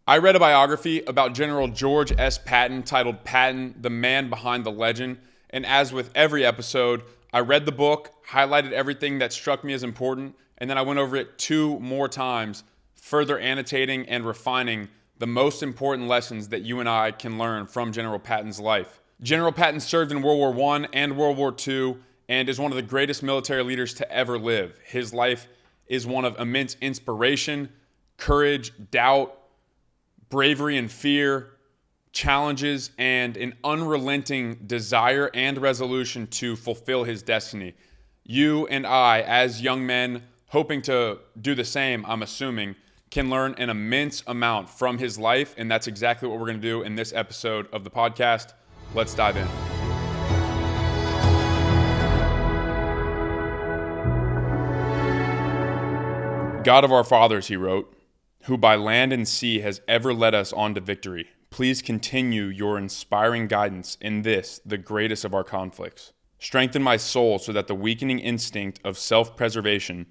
I read a biography about General George S. Patton titled Patton, the Man Behind the Legend. And as with every episode, I read the book, highlighted everything that struck me as important, and then I went over it 2 more times, further annotating and refining the most important lessons that you and I can learn from General Patton's life. General Patton served in World War I and World War II and is one of the greatest military leaders to ever live. His life is one of immense inspiration, courage, doubt, bravery and fear, challenges, and an unrelenting desire and resolution to fulfill his destiny. You and I, as young men, hoping to do the same, I'm assuming, can learn an immense amount from his life, and that's exactly what we're going to do in this episode of the podcast. Let's dive in. God of our fathers, he wrote, who by land and sea has ever led us on to victory, please continue your inspiring guidance in this, the greatest of our conflicts. Strengthen my soul so that the weakening instinct of self-preservation,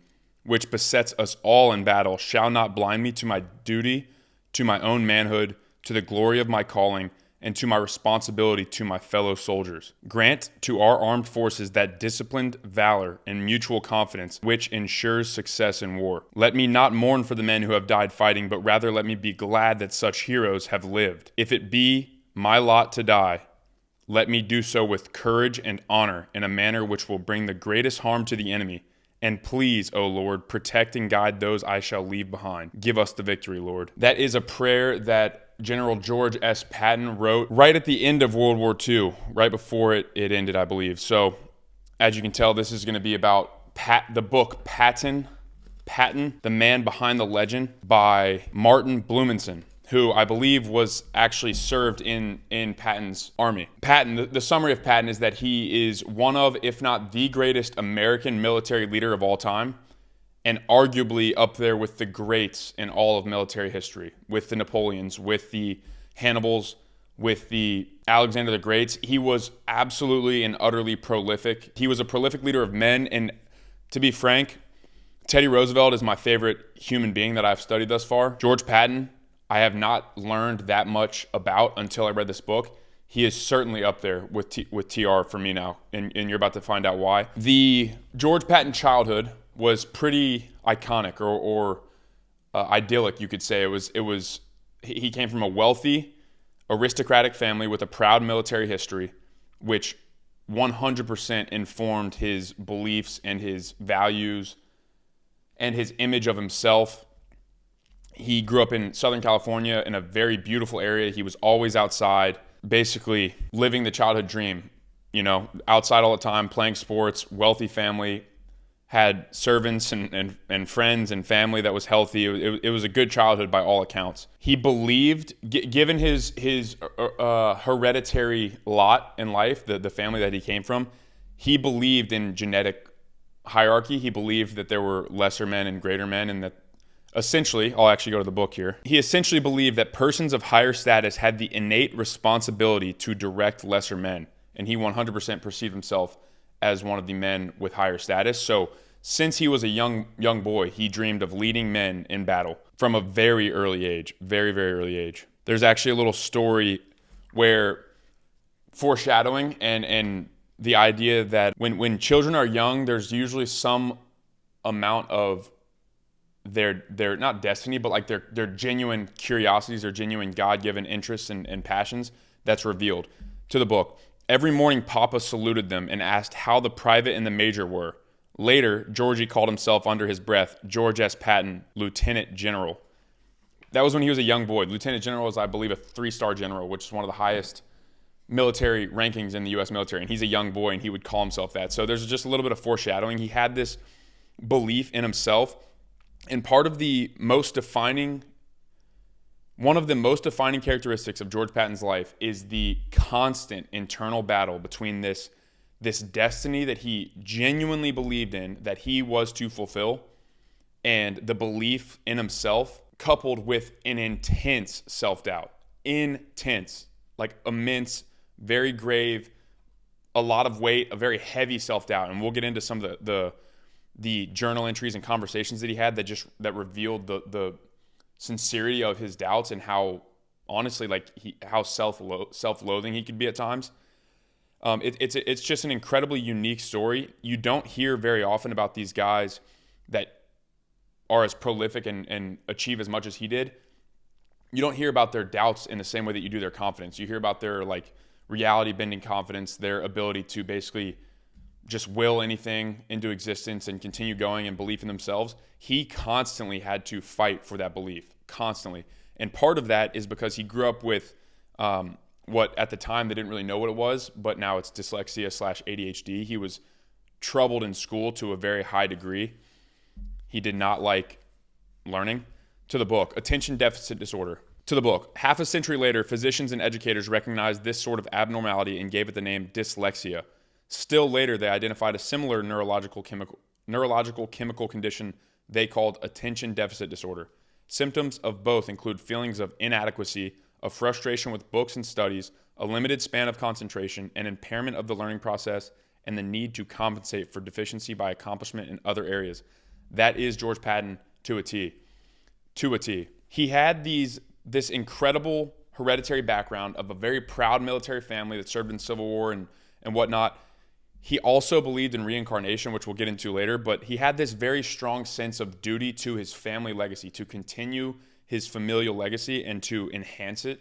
which besets us all in battle, shall not blind me to my duty, to my own manhood, to the glory of my calling, and to my responsibility to my fellow soldiers. Grant to our armed forces that disciplined valor and mutual confidence which ensures success in war. Let me not mourn for the men who have died fighting, but rather let me be glad that such heroes have lived. If it be my lot to die, let me do so with courage and honor in a manner which will bring the greatest harm to the enemy. And please, O Lord, protect and guide those I shall leave behind. Give us the victory, Lord. That is a prayer that General George S. Patton wrote right at the end of World War II, right before it ended, I believe. So, as you can tell, this is going to be about the book Patton, the Man Behind the Legend by Martin Blumenson, who I believe was actually served in Patton's army. Patton, the summary of Patton is that he is one of, if not the greatest American military leader of all time, and arguably up there with the greats in all of military history, with the Napoleons, with the Hannibals, with the Alexander the Greats. He was absolutely and utterly prolific. He was a prolific leader of men, and to be frank, Teddy Roosevelt is my favorite human being that I've studied thus far. George Patton, I have not learned that much about until I read this book. He is certainly up there with TR for me now, and you're about to find out why. The George Patton childhood was pretty iconic or idyllic, you could say. He came from a wealthy, aristocratic family with a proud military history, which 100% informed his beliefs and his values and his image of himself. He grew up in Southern California in a very beautiful area. He was always outside, basically living the childhood dream, outside all the time, playing sports, wealthy family, had servants and friends and family that was healthy. It was a good childhood by all accounts. He believed, given his hereditary lot in life, the family that he came from, he believed in genetic hierarchy. He believed that there were lesser men and greater men, and that essentially, I'll actually go to the book here. He essentially believed that persons of higher status had the innate responsibility to direct lesser men, and he 100% perceived himself as one of the men with higher status. So since he was a young boy, he dreamed of leading men in battle from a very early age, very, very early age. There's actually a little story where foreshadowing and the idea that when children are young, there's usually some amount of their not destiny, but like their genuine curiosities, their genuine God-given interests and passions that's revealed to the book. Every morning, Papa saluted them and asked how the private and the major were. Later, Georgie called himself under his breath George S. Patton, Lieutenant General. That was when he was a young boy. Lieutenant General is, I believe, a 3-star general, which is one of the highest military rankings in the U.S. military. And he's a young boy, and he would call himself that. So there's just a little bit of foreshadowing. He had this belief in himself. And one of the most defining characteristics of George Patton's life is the constant internal battle between this destiny that he genuinely believed in, that he was to fulfill, and the belief in himself, coupled with an intense self-doubt. Intense, like immense, very grave, a lot of weight, a very heavy self-doubt. And we'll get into some of the journal entries and conversations that he had that revealed sincerity of his doubts and how honestly, like how self-loathing he could be at times. It's just an incredibly unique story. You don't hear very often about these guys that are as prolific and achieve as much as he did. You don't hear about their doubts in the same way that you do their confidence. You hear about their like reality bending confidence, their ability to basically just will anything into existence and continue going and belief in themselves. He constantly had to fight for that belief, constantly. And part of that is because he grew up with what at the time they didn't really know what it was, but now it's dyslexia/ADHD. He was troubled in school to a very high degree. He did not like learning. To the book, Attention Deficit Disorder. To the book, half a century later, physicians and educators recognized this sort of abnormality and gave it the name dyslexia. Still later, they identified a similar neurological chemical condition they called attention deficit disorder. Symptoms of both include feelings of inadequacy, of frustration with books and studies, a limited span of concentration, an impairment of the learning process, and the need to compensate for deficiency by accomplishment in other areas. That is George Patton to a T. To a T. He had this incredible hereditary background of a very proud military family that served in Civil War and whatnot. He also believed in reincarnation, which we'll get into later, but he had this very strong sense of duty to his family legacy, to continue his familial legacy and to enhance it.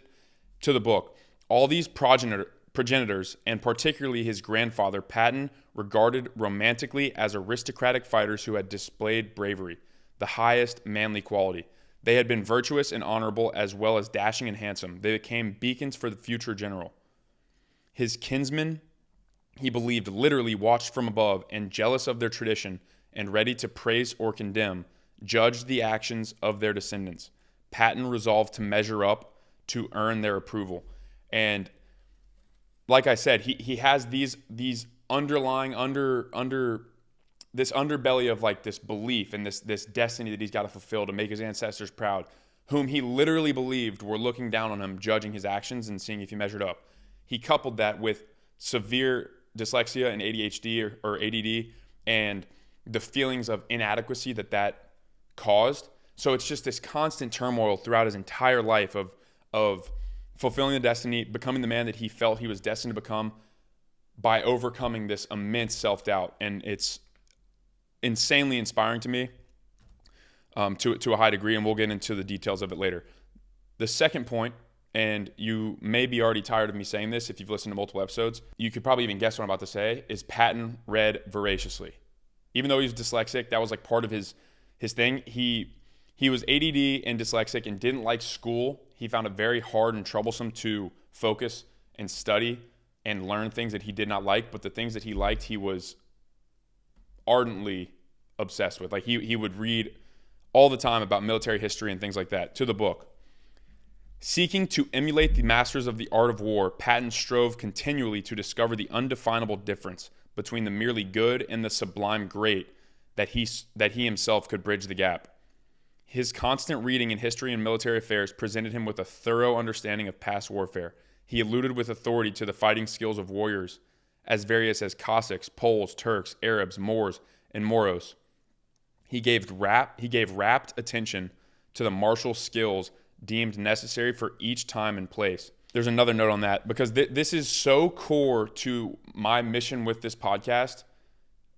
To the book, all these progenitors, and particularly his grandfather, Patton, regarded romantically as aristocratic fighters who had displayed bravery, the highest manly quality. They had been virtuous and honorable as well as dashing and handsome. They became beacons for the future general. His kinsmen, he believed, literally watched from above and jealous of their tradition and ready to praise or condemn, judged the actions of their descendants. Patton resolved to measure up to earn their approval. And like I said, he has these underlying this underbelly of like this belief and this destiny that he's got to fulfill to make his ancestors proud, whom he literally believed were looking down on him, judging his actions and seeing if he measured up. He coupled that with severe dyslexia and ADHD or ADD and the feelings of inadequacy that caused. So it's just this constant turmoil throughout his entire life of fulfilling the destiny, becoming the man that he felt he was destined to become by overcoming this immense self-doubt. And it's insanely inspiring to me to a high degree, and we'll get into the details of it later. The second point, and you may be already tired of me saying this if you've listened to multiple episodes, you could probably even guess what I'm about to say, is Patton read voraciously. Even though he was dyslexic, that was like part of his thing. He was ADD and dyslexic and didn't like school. He found it very hard and troublesome to focus and study and learn things that he did not like, but the things that he liked, he was ardently obsessed with. Like he would read all the time about military history and things like that. To the book, seeking to emulate the masters of the art of war, Patton strove continually to discover the undefinable difference between the merely good and the sublime great, that he himself could bridge the gap. His constant reading in history and military affairs presented him with a thorough understanding of past warfare. He alluded with authority to the fighting skills of warriors as various as Cossacks, Poles, Turks, Arabs, Moors, and Moros. He gave rapt attention to the martial skills deemed necessary for each time and place. There's another note on that because this is so core to my mission with this podcast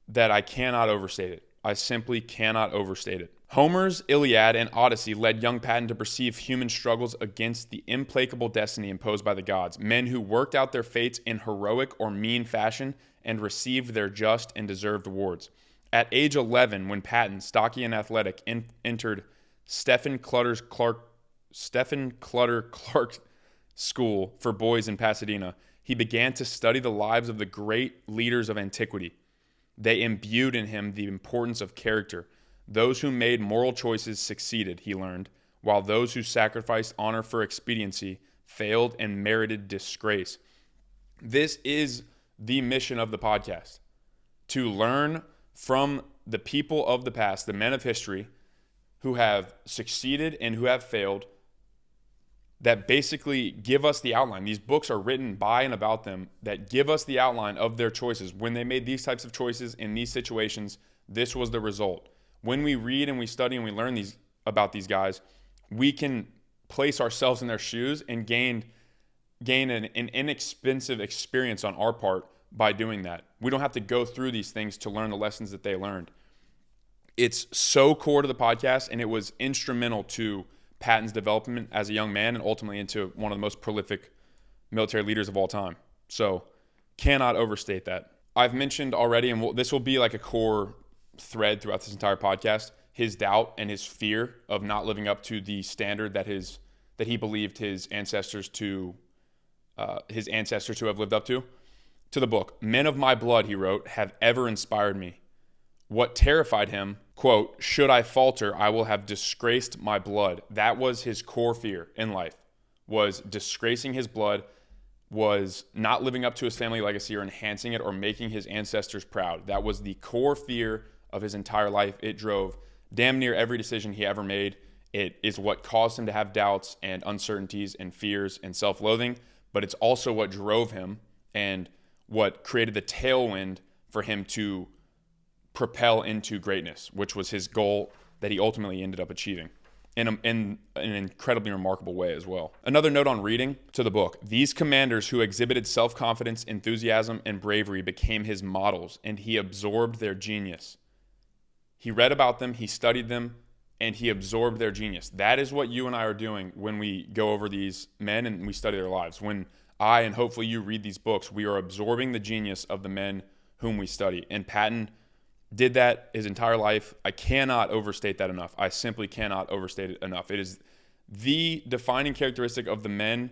that I cannot overstate it. I simply cannot overstate it. Homer's Iliad and Odyssey led young Patton to perceive human struggles against the implacable destiny imposed by the gods, men who worked out their fates in heroic or mean fashion and received their just and deserved rewards. At age 11, when Patton, stocky and athletic, entered Stephen Clutter Clark School for Boys in Pasadena, he began to study the lives of the great leaders of antiquity. They imbued in him the importance of character. Those who made moral choices succeeded, he learned, while those who sacrificed honor for expediency failed and merited disgrace. This is the mission of the podcast, to learn from the people of the past, the men of history, who have succeeded and who have failed, that basically give us the outline. These books are written by and about them that give us the outline of their choices. When they made these types of choices in these situations, this was the result. When we read and we study and we learn about these guys, we can place ourselves in their shoes and gain an inexpensive experience on our part by doing that. We don't have to go through these things to learn the lessons that they learned. It's so core to the podcast, and it was instrumental to Patton's development as a young man and ultimately into one of the most prolific military leaders of all time. So cannot overstate that. I've mentioned already, and this will be like a core thread throughout this entire podcast, his doubt and his fear of not living up to the standard that he believed his ancestors to have lived up to. To the book, "Men of my blood," he wrote, "have ever inspired me. What terrified him, quote, should I falter, I will have disgraced my blood." That was his core fear in life, was disgracing his blood, was not living up to his family legacy or enhancing it or making his ancestors proud. That was the core fear of his entire life. It drove damn near every decision he ever made. It is what caused him to have doubts and uncertainties and fears and self-loathing, but it's also what drove him and what created the tailwind for him to propel into greatness, which was his goal that he ultimately ended up achieving in an incredibly remarkable way as well. Another note on reading to the book: these commanders who exhibited self-confidence, enthusiasm, and bravery became his models, and he absorbed their genius. He read about them, he studied them, and he absorbed their genius. That is what you and I are doing when we go over these men and we study their lives. When I, and hopefully you, read these books, we are absorbing the genius of the men whom we study. And Patton did that his entire life. I cannot overstate that enough. I simply cannot overstate it enough. It is the defining characteristic of the men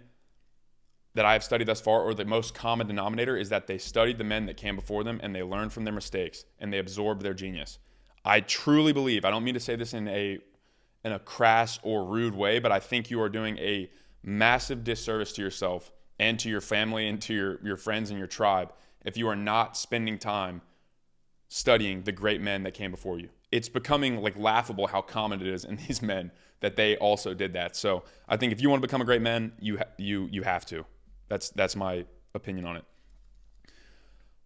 that I have studied thus far, or the most common denominator, is that they studied the men that came before them and they learned from their mistakes and they absorbed their genius. I truly believe, I don't mean to say this in a crass or rude way, but I think you are doing a massive disservice to yourself and to your family and to your friends and your tribe if you are not spending time studying the great men that came before you. It's becoming like laughable how common it is in these men that they also did that. So I think if you want to become a great man, you have to. That's my opinion on it.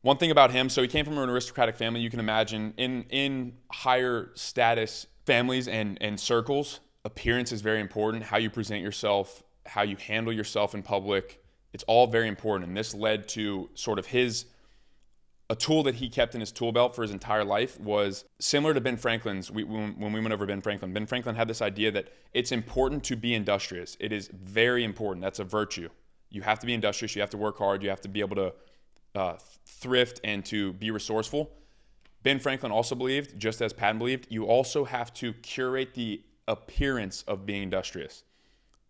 One thing about him, so he came from an aristocratic family. You can imagine in higher status families and circles, appearance is very important. How you present yourself, how you handle yourself in public, it's all very important. And this led to sort of a tool that he kept in his tool belt for his entire life was similar to Ben Franklin's. When we went over Ben Franklin had this idea that it's important to be industrious. It is very important. That's a virtue. You have to be industrious. You have to work hard. You have to be able to thrift and to be resourceful. Ben Franklin also believed, just as Patton believed, you also have to curate the appearance of being industrious.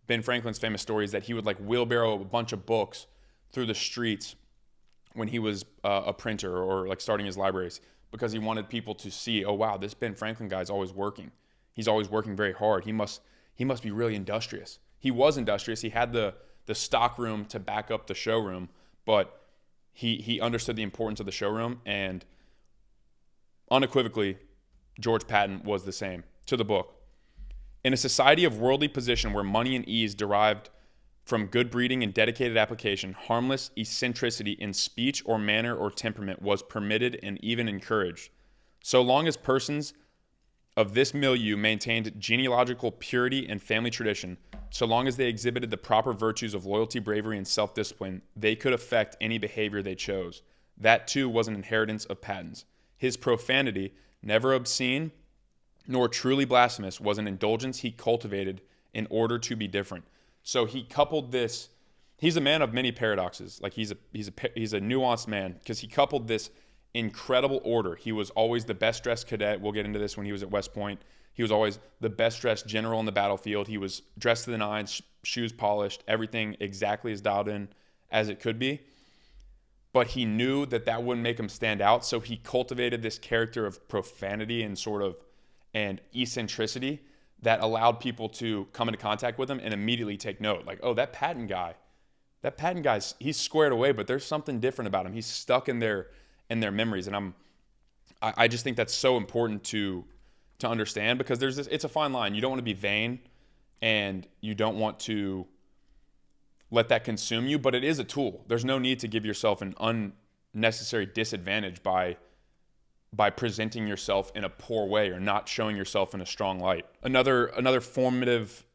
Ben Franklin's famous story is that he would like wheelbarrow a bunch of books through the streets when he was a printer or like starting his libraries, because he wanted people to see, oh wow, this Ben Franklin guy's always working. He's always working very hard. He must be really industrious. He was industrious. He had the stock room to back up the showroom, but he understood the importance of the showroom, and unequivocally, George Patton was the same. To the book. In a society of worldly position where money and ease derived from good breeding and dedicated application, harmless eccentricity in speech or manner or temperament was permitted and even encouraged. So long as persons of this milieu maintained genealogical purity and family tradition, so long as they exhibited the proper virtues of loyalty, bravery, and self-discipline, they could affect any behavior they chose. That too was an inheritance of Patton's. His profanity, never obscene nor truly blasphemous, was an indulgence he cultivated in order to be different. So he coupled this. He's a man of many paradoxes. Like he's a nuanced man, because he coupled this incredible order. He was always the best dressed cadet. We'll get into this when he was at West Point. He was always the best dressed general on the battlefield. He was dressed to the nines, shoes polished, everything exactly as dialed in as it could be. But he knew that wouldn't make him stand out. So he cultivated this character of profanity and eccentricity that allowed people to come into contact with him and immediately take note. Like, oh, that Patton guy's, he's squared away, but there's something different about him. He's stuck in their memories. And I just think that's so important to understand, because it's a fine line. You don't want to be vain and you don't want to let that consume you, but it is a tool. There's no need to give yourself an unnecessary disadvantage by presenting yourself in a poor way or not showing yourself in a strong light. Another formative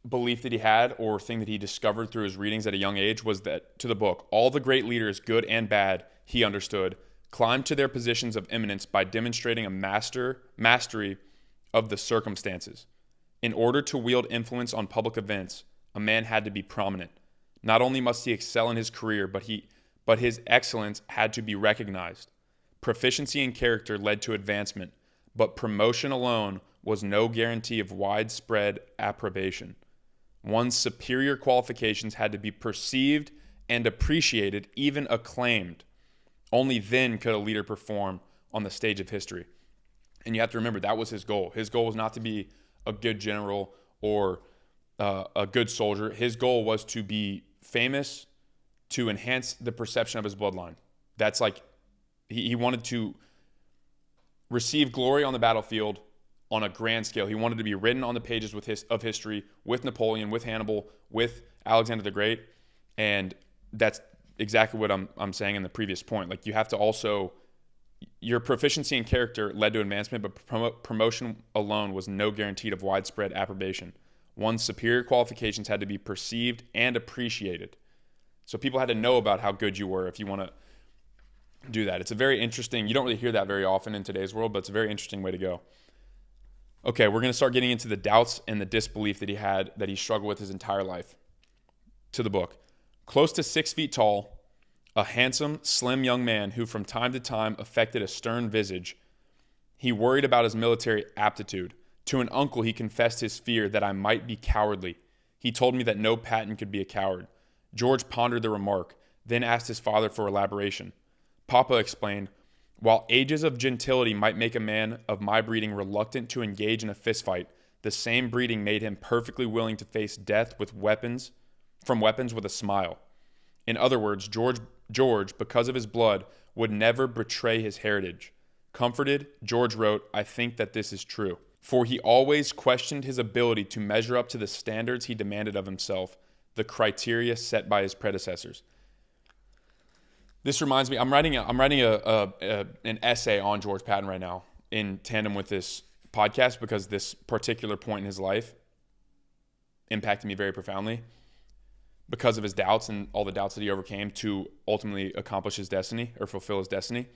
belief that he had, or thing that he discovered through his readings at a young age, was that, to the book, all the great leaders, good and bad, he understood, climbed to their positions of eminence by demonstrating a mastery of the circumstances. In order to wield influence on public events, a man had to be prominent. Not only must he excel in his career, but his excellence had to be recognized. Proficiency in character led to advancement, but promotion alone was no guarantee of widespread approbation. One's superior qualifications had to be perceived and appreciated, even acclaimed. Only then could a leader perform on the stage of history. And you have to remember, that was his goal. His goal was not to be a good general or a good soldier. His goal was to be famous, to enhance the perception of his bloodline. That's like, he wanted to receive glory on the battlefield on a grand scale. He wanted to be written on the pages of history with Napoleon, with Hannibal, with Alexander the Great. And that's exactly what I'm saying in the previous point. Like, you have to also, your proficiency in character led to advancement, but promotion alone was no guarantee of widespread approbation. One's superior qualifications had to be perceived and appreciated. So people had to know about how good you were if you want to do that. It's a very interesting, you don't really hear that very often in today's world, but it's a very interesting way to go. Okay, we're going to start getting into the doubts and the disbelief that he had, that he struggled with his entire life. To the book. Close to 6 feet tall, a handsome, slim young man who from time to time affected a stern visage, he worried about his military aptitude. To an uncle, he confessed his fear that I might be cowardly. He told me that no Patton could be a coward. George pondered the remark, then asked his father for elaboration. Papa explained, while ages of gentility might make a man of my breeding reluctant to engage in a fistfight, the same breeding made him perfectly willing to face death with weapons with a smile. In other words, George, because of his blood, would never betray his heritage. Comforted, George wrote, I think that this is true. For he always questioned his ability to measure up to the standards he demanded of himself, the criteria set by his predecessors. This reminds me, I'm writing an essay on George Patton right now in tandem with this podcast, because this particular point in his life impacted me very profoundly because of his doubts and all the doubts that he overcame to ultimately accomplish his destiny or fulfill his destiny.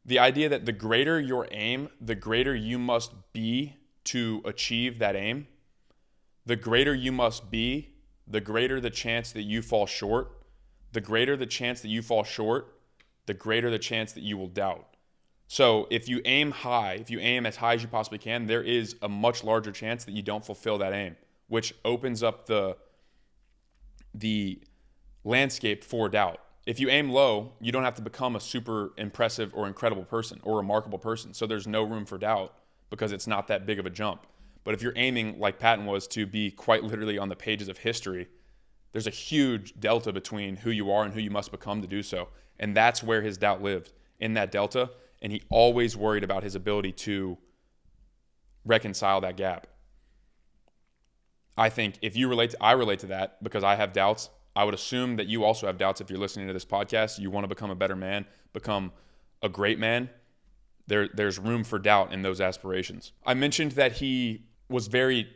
The idea that the greater your aim, the greater you must be to achieve that aim. The greater you must be, the greater the chance that you fall short. The greater the chance that you fall short, the greater the chance that you will doubt. So if you aim high, if you aim as high as you possibly can, there is a much larger chance that you don't fulfill that aim, which opens up the landscape for doubt. If you aim low, you don't have to become a super impressive or incredible person or remarkable person. So there's no room for doubt because it's not that big of a jump. But if you're aiming, like Patton was, to be quite literally on the pages of history, there's a huge delta between who you are and who you must become to do so. And that's where his doubt lived, in that delta. And he always worried about his ability to reconcile that gap. I think if you I relate to that because I have doubts. I would assume that you also have doubts if you're listening to this podcast. You want to become a better man, become a great man. There's room for doubt in those aspirations. I mentioned that he was very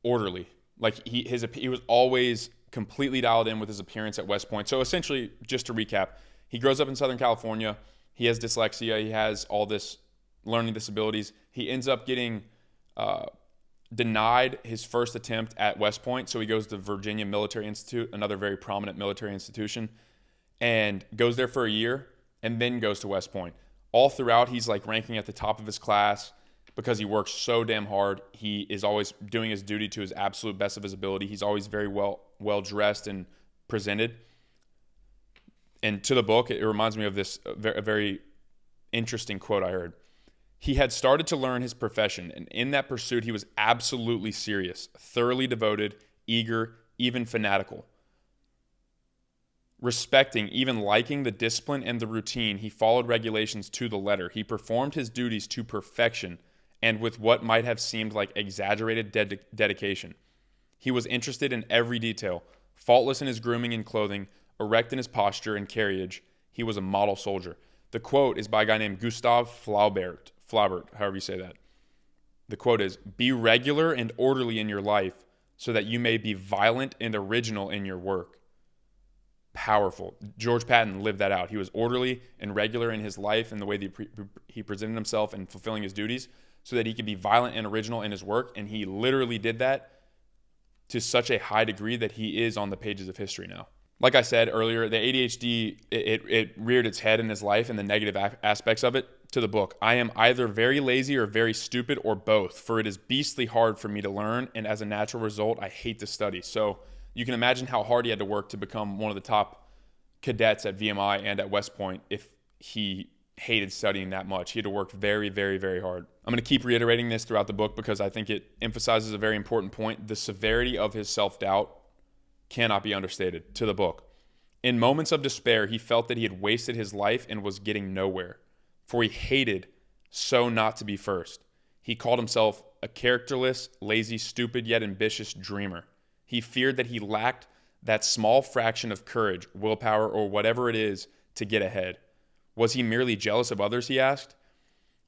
orderly. Like he was always completely dialed in with his appearance at West Point. So essentially, just to recap, he grows up in Southern California. He has dyslexia. He has all this learning disabilities. He ends up getting denied his first attempt at West Point. So he goes to Virginia Military Institute, another very prominent military institution, and goes there for a year and then goes to West Point. All throughout, he's like ranking at the top of his class because he works so damn hard. He is always doing his duty to his absolute best of his ability. He's always very well dressed and presented. And to the book, it reminds me of this a very interesting quote I heard. He had started to learn his profession, and in that pursuit, he was absolutely serious, thoroughly devoted, eager, even fanatical. Respecting, even liking the discipline and the routine, he followed regulations to the letter. He performed his duties to perfection and with what might have seemed like exaggerated dedication. He was interested in every detail, faultless in his grooming and clothing, erect in his posture and carriage. He was a model soldier. The quote is by a guy named Gustav Flaubert, however you say that. The quote is, "Be regular and orderly in your life, so that you may be violent and original in your work. Powerful. George Patton lived that out. He was orderly and regular in his life and the way that he presented himself and fulfilling his duties so that he could be violent and original in his work. And he literally did that to such a high degree that he is on the pages of history now. Like I said earlier, the ADHD, it reared its head in his life and the negative aspects of it to the book. I am either very lazy or very stupid or both, for it is beastly hard for me to learn, and as a natural result, I hate to study. So you can imagine how hard he had to work to become one of the top cadets at VMI and at West Point if he hated studying that much. He had to work very, very, very hard. I'm going to keep reiterating this throughout the book because I think it emphasizes a very important point. The severity of his self-doubt cannot be understated to the book. In moments of despair, he felt that he had wasted his life and was getting nowhere, for he hated so not to be first. He called himself a characterless, lazy, stupid, yet ambitious dreamer. He feared that he lacked that small fraction of courage, willpower, or whatever it is to get ahead. Was he merely jealous of others, he asked?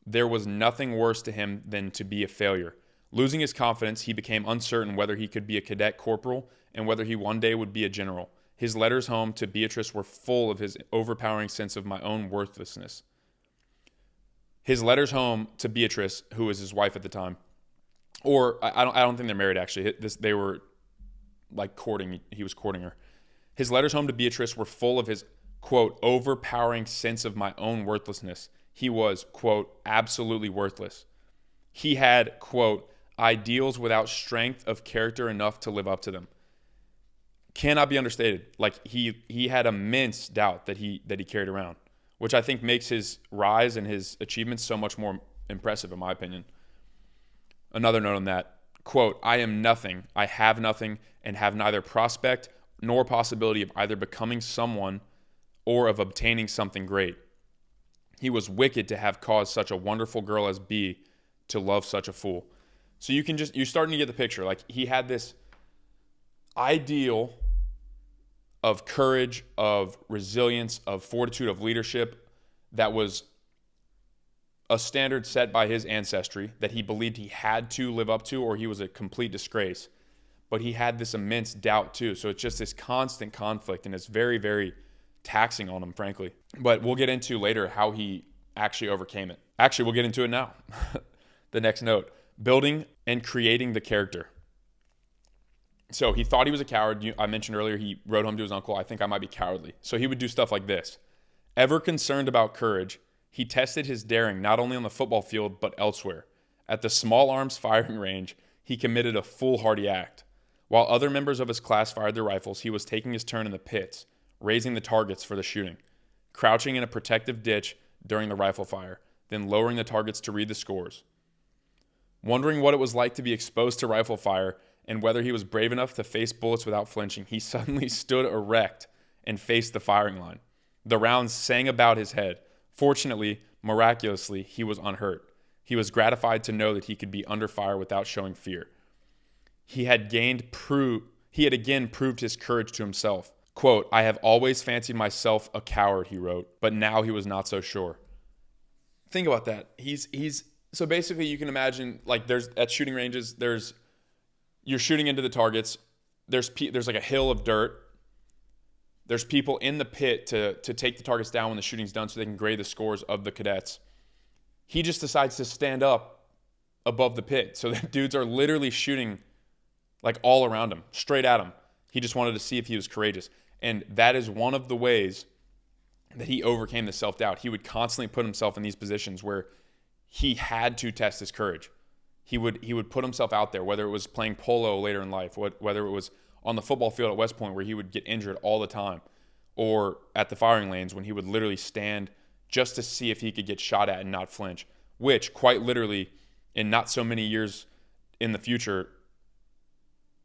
There was nothing worse to him than to be a failure. Losing his confidence, he became uncertain whether he could be a cadet corporal and whether he one day would be a general. His letters home to Beatrice were full of his overpowering sense of my own worthlessness. His letters home to Beatrice, who was his wife at the time, or I don't think they're married actually. They were like courting. He was courting her. His letters home to Beatrice were full of his, quote, overpowering sense of my own worthlessness. He was, quote, absolutely worthless. He had, quote, ideals without strength of character enough to live up to them. Cannot be understated. Like he had immense doubt that he carried around, which I think makes his rise and his achievements so much more impressive, in my opinion. Another note on that, quote, I am nothing, I have nothing, and have neither prospect nor possibility of either becoming someone or of obtaining something great. He was wicked to have caused such a wonderful girl as B to love such a fool. So you're starting to get the picture. Like he had this ideal of courage, of resilience, of fortitude, of leadership that was a standard set by his ancestry that he believed he had to live up to, or he was a complete disgrace. But he had this immense doubt too. So it's just this constant conflict, and it's very, very taxing on him, frankly. But we'll get into later how he actually overcame it. Actually, we'll get into it now. The next note, building and creating the character. So he thought he was a coward. I mentioned earlier he wrote home to his uncle, I think I might be cowardly. So he would do stuff like this. Ever concerned about courage, he tested his daring not only on the football field but elsewhere. At the small arms firing range, he committed a foolhardy act. While other members of his class fired their rifles, he was taking his turn in the pits, raising the targets for the shooting, crouching in a protective ditch during the rifle fire, then lowering the targets to read the scores. Wondering what it was like to be exposed to rifle fire and whether he was brave enough to face bullets without flinching, he suddenly stood erect and faced the firing line. The rounds sang about his head. Fortunately, miraculously, he was unhurt. He was gratified to know that he could be under fire without showing fear. He had again proved his courage to himself. Quote, I have always fancied myself a coward, he wrote, but now he was not so sure. Think about that. So basically you can imagine, like, there's at shooting ranges, you're shooting into the targets. There's like a hill of dirt. There's people in the pit to take the targets down when the shooting's done so they can grade the scores of the cadets. He just decides to stand up above the pit. So the dudes are literally shooting like all around him, straight at him. He just wanted to see if he was courageous. And that is one of the ways that he overcame the self-doubt. He would constantly put himself in these positions where he had to test his courage. He would put himself out there, whether it was playing polo later in life, whether it was on the football field at West Point where he would get injured all the time, or at the firing lanes when he would literally stand just to see if he could get shot at and not flinch, which quite literally in not so many years in the future,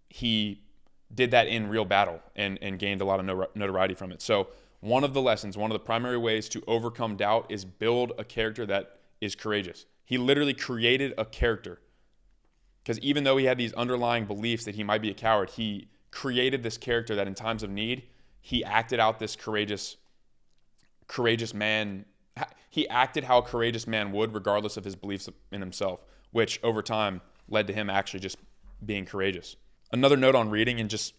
he did that in real battle and gained a lot of notoriety from it. So one of the primary ways to overcome doubt is build a character that is courageous. He literally created a character. Because even though he had these underlying beliefs that he might be a coward, he created this character that in times of need, he acted out this courageous man. He acted how a courageous man would regardless of his beliefs in himself, which over time led to him actually just being courageous. Another note on reading and just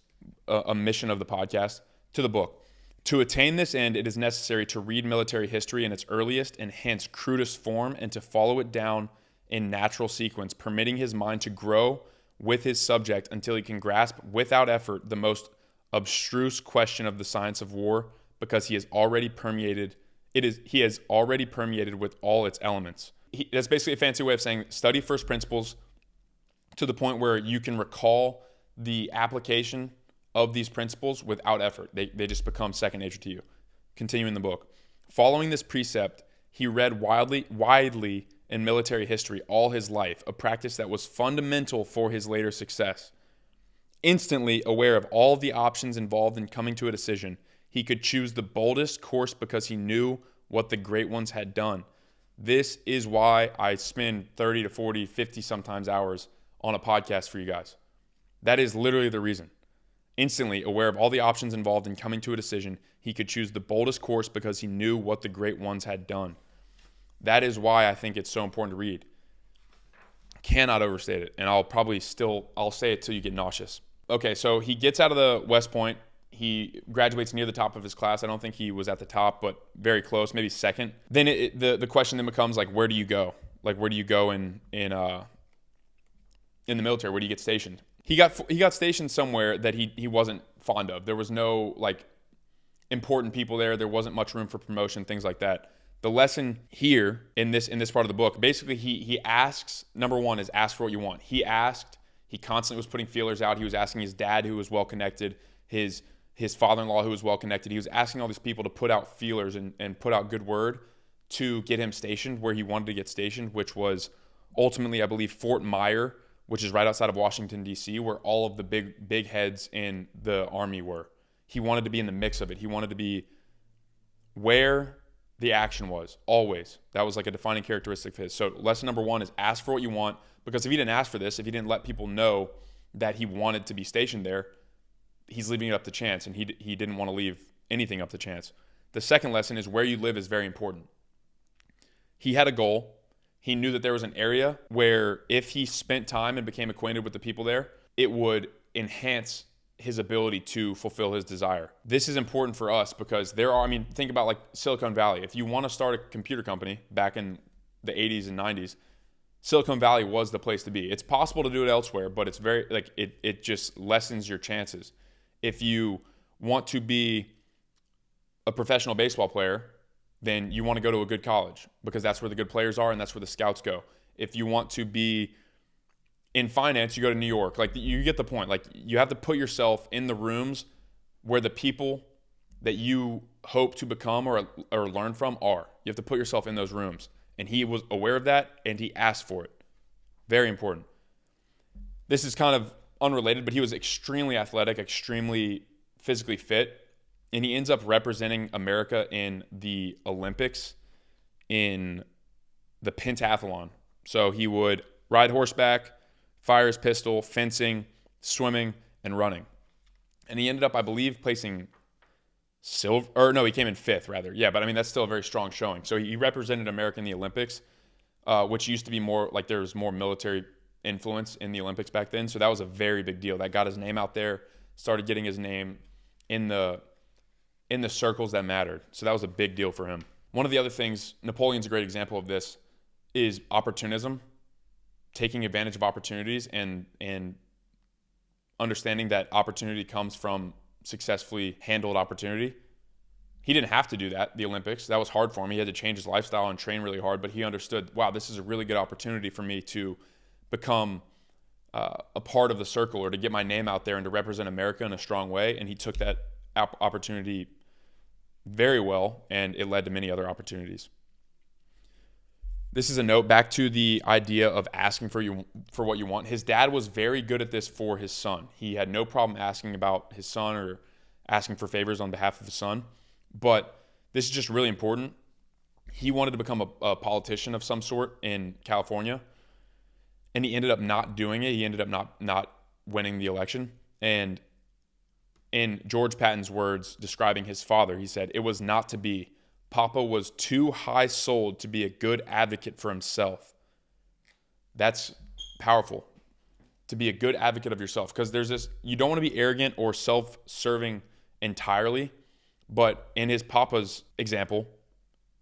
a mission of the podcast to the book. To attain this end, it is necessary to read military history in its earliest and hence crudest form and to follow it down in natural sequence, permitting his mind to grow with his subject until he can grasp without effort the most abstruse question of the science of war, because he has already permeated with all its elements. That's basically a fancy way of saying study first principles to the point where you can recall the application of these principles without effort. They just become second nature to you. Continuing the book. Following this precept, he read widely in military history all his life, a practice that was fundamental for his later success. Instantly aware of all the options involved in coming to a decision, he could choose the boldest course because he knew what the great ones had done. This is why I spend 30 to 40, 50 sometimes hours on a podcast for you guys. That is literally the reason. Instantly aware of all the options involved in coming to a decision, he could choose the boldest course because he knew what the great ones had done. That is why I think it's so important to read. Cannot overstate it. And I'll say it till you get nauseous. Okay, so he gets out of the West Point. He graduates near the top of his class. I don't think he was at the top, but very close, maybe second. Then the question then becomes like, where do you go? Like, where do you go in the military? Where do you get stationed? He got stationed somewhere that he wasn't fond of. There was no like important people there. There wasn't much room for promotion, things like that. The lesson here in this part of the book, basically he asks, number one is ask for what you want. He constantly was putting feelers out. He was asking his dad, who was well connected, his father-in-law, who was well connected. He was asking all these people to put out feelers and put out good word to get him stationed where he wanted to get stationed, which was ultimately, I believe, Fort Myer, which is right outside of Washington, D.C., where all of the big heads in the Army were. He wanted to be in the mix of it. He wanted to be where the action was, always. That was like a defining characteristic of his. So lesson number one is ask for what you want, because if he didn't ask for this, if he didn't let people know that he wanted to be stationed there, he's leaving it up to chance, and he didn't want to leave anything up to chance. The second lesson is where you live is very important. He had a goal. He knew that there was an area where if he spent time and became acquainted with the people there, it would enhance his ability to fulfill his desire. This is important for us because think about like Silicon Valley. If you want to start a computer company back in the 80s and 90s, Silicon Valley was the place to be. It's possible to do it elsewhere, but it's very it just lessens your chances. If you want to be a professional baseball player, then you want to go to a good college because that's where the good players are and that's where the scouts go. If you want to be in finance, you go to New York. Like, you get the point. Like, you have to put yourself in the rooms where the people that you hope to become or learn from are. You have to put yourself in those rooms. And he was aware of that, and he asked for it. Very important. This is kind of unrelated, but he was extremely athletic, extremely physically fit, and he ends up representing America in the Olympics in the pentathlon. So he would ride horseback, fire his pistol, fencing, swimming, and running. And he ended up, I believe, placing silver, or no, he came in fifth rather. Yeah, but I mean, that's still a very strong showing. So he represented America in the Olympics, which used to be more like there was more military influence in the Olympics back then. So that was a very big deal. That got his name out there, started getting his name in the circles that mattered. So that was a big deal for him. One of the other things, Napoleon's a great example of this, is opportunism, taking advantage of opportunities and understanding that opportunity comes from successfully handled opportunity. He didn't have to do that, the Olympics. That was hard for him. He had to change his lifestyle and train really hard, but he understood, wow, this is a really good opportunity for me to become a part of the circle or to get my name out there and to represent America in a strong way. And he took that opportunity very well, and it led to many other opportunities. This is a note back to the idea of asking for what you want. His dad was very good at this for his son. He had no problem asking about his son or asking for favors on behalf of his son. But this is just really important. He wanted to become a politician of some sort in California, and he ended up not doing it. He ended up not winning the election. And in George Patton's words describing his father, he said, "It was not to be. Papa was too high-souled to be a good advocate for himself." That's powerful to be a good advocate of yourself. Because there's this, you don't want to be arrogant or self-serving entirely. But in his papa's example,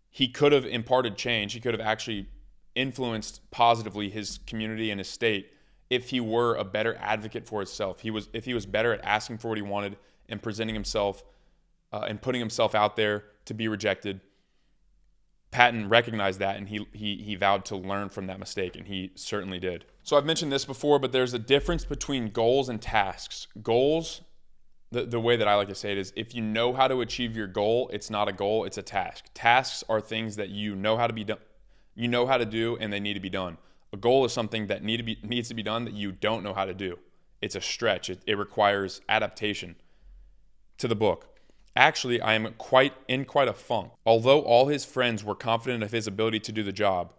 he could have imparted change. He could have actually influenced positively his community and his state if he were a better advocate for himself. If he was better at asking for what he wanted and presenting himself and putting himself out there to be rejected. Patton recognized that, and he vowed to learn from that mistake, and he certainly did. So I've mentioned this before, but there's a difference between goals and tasks. Goals, the way that I like to say it is, if you know how to achieve your goal, it's not a goal, it's a task. Tasks are things that you know how to be done, you know how to do, and they need to be done. A goal is something that needs to be done that you don't know how to do. It's a stretch. It requires adaptation. To the book. Actually, I am in quite a funk. Although all his friends were confident of his ability to do the job,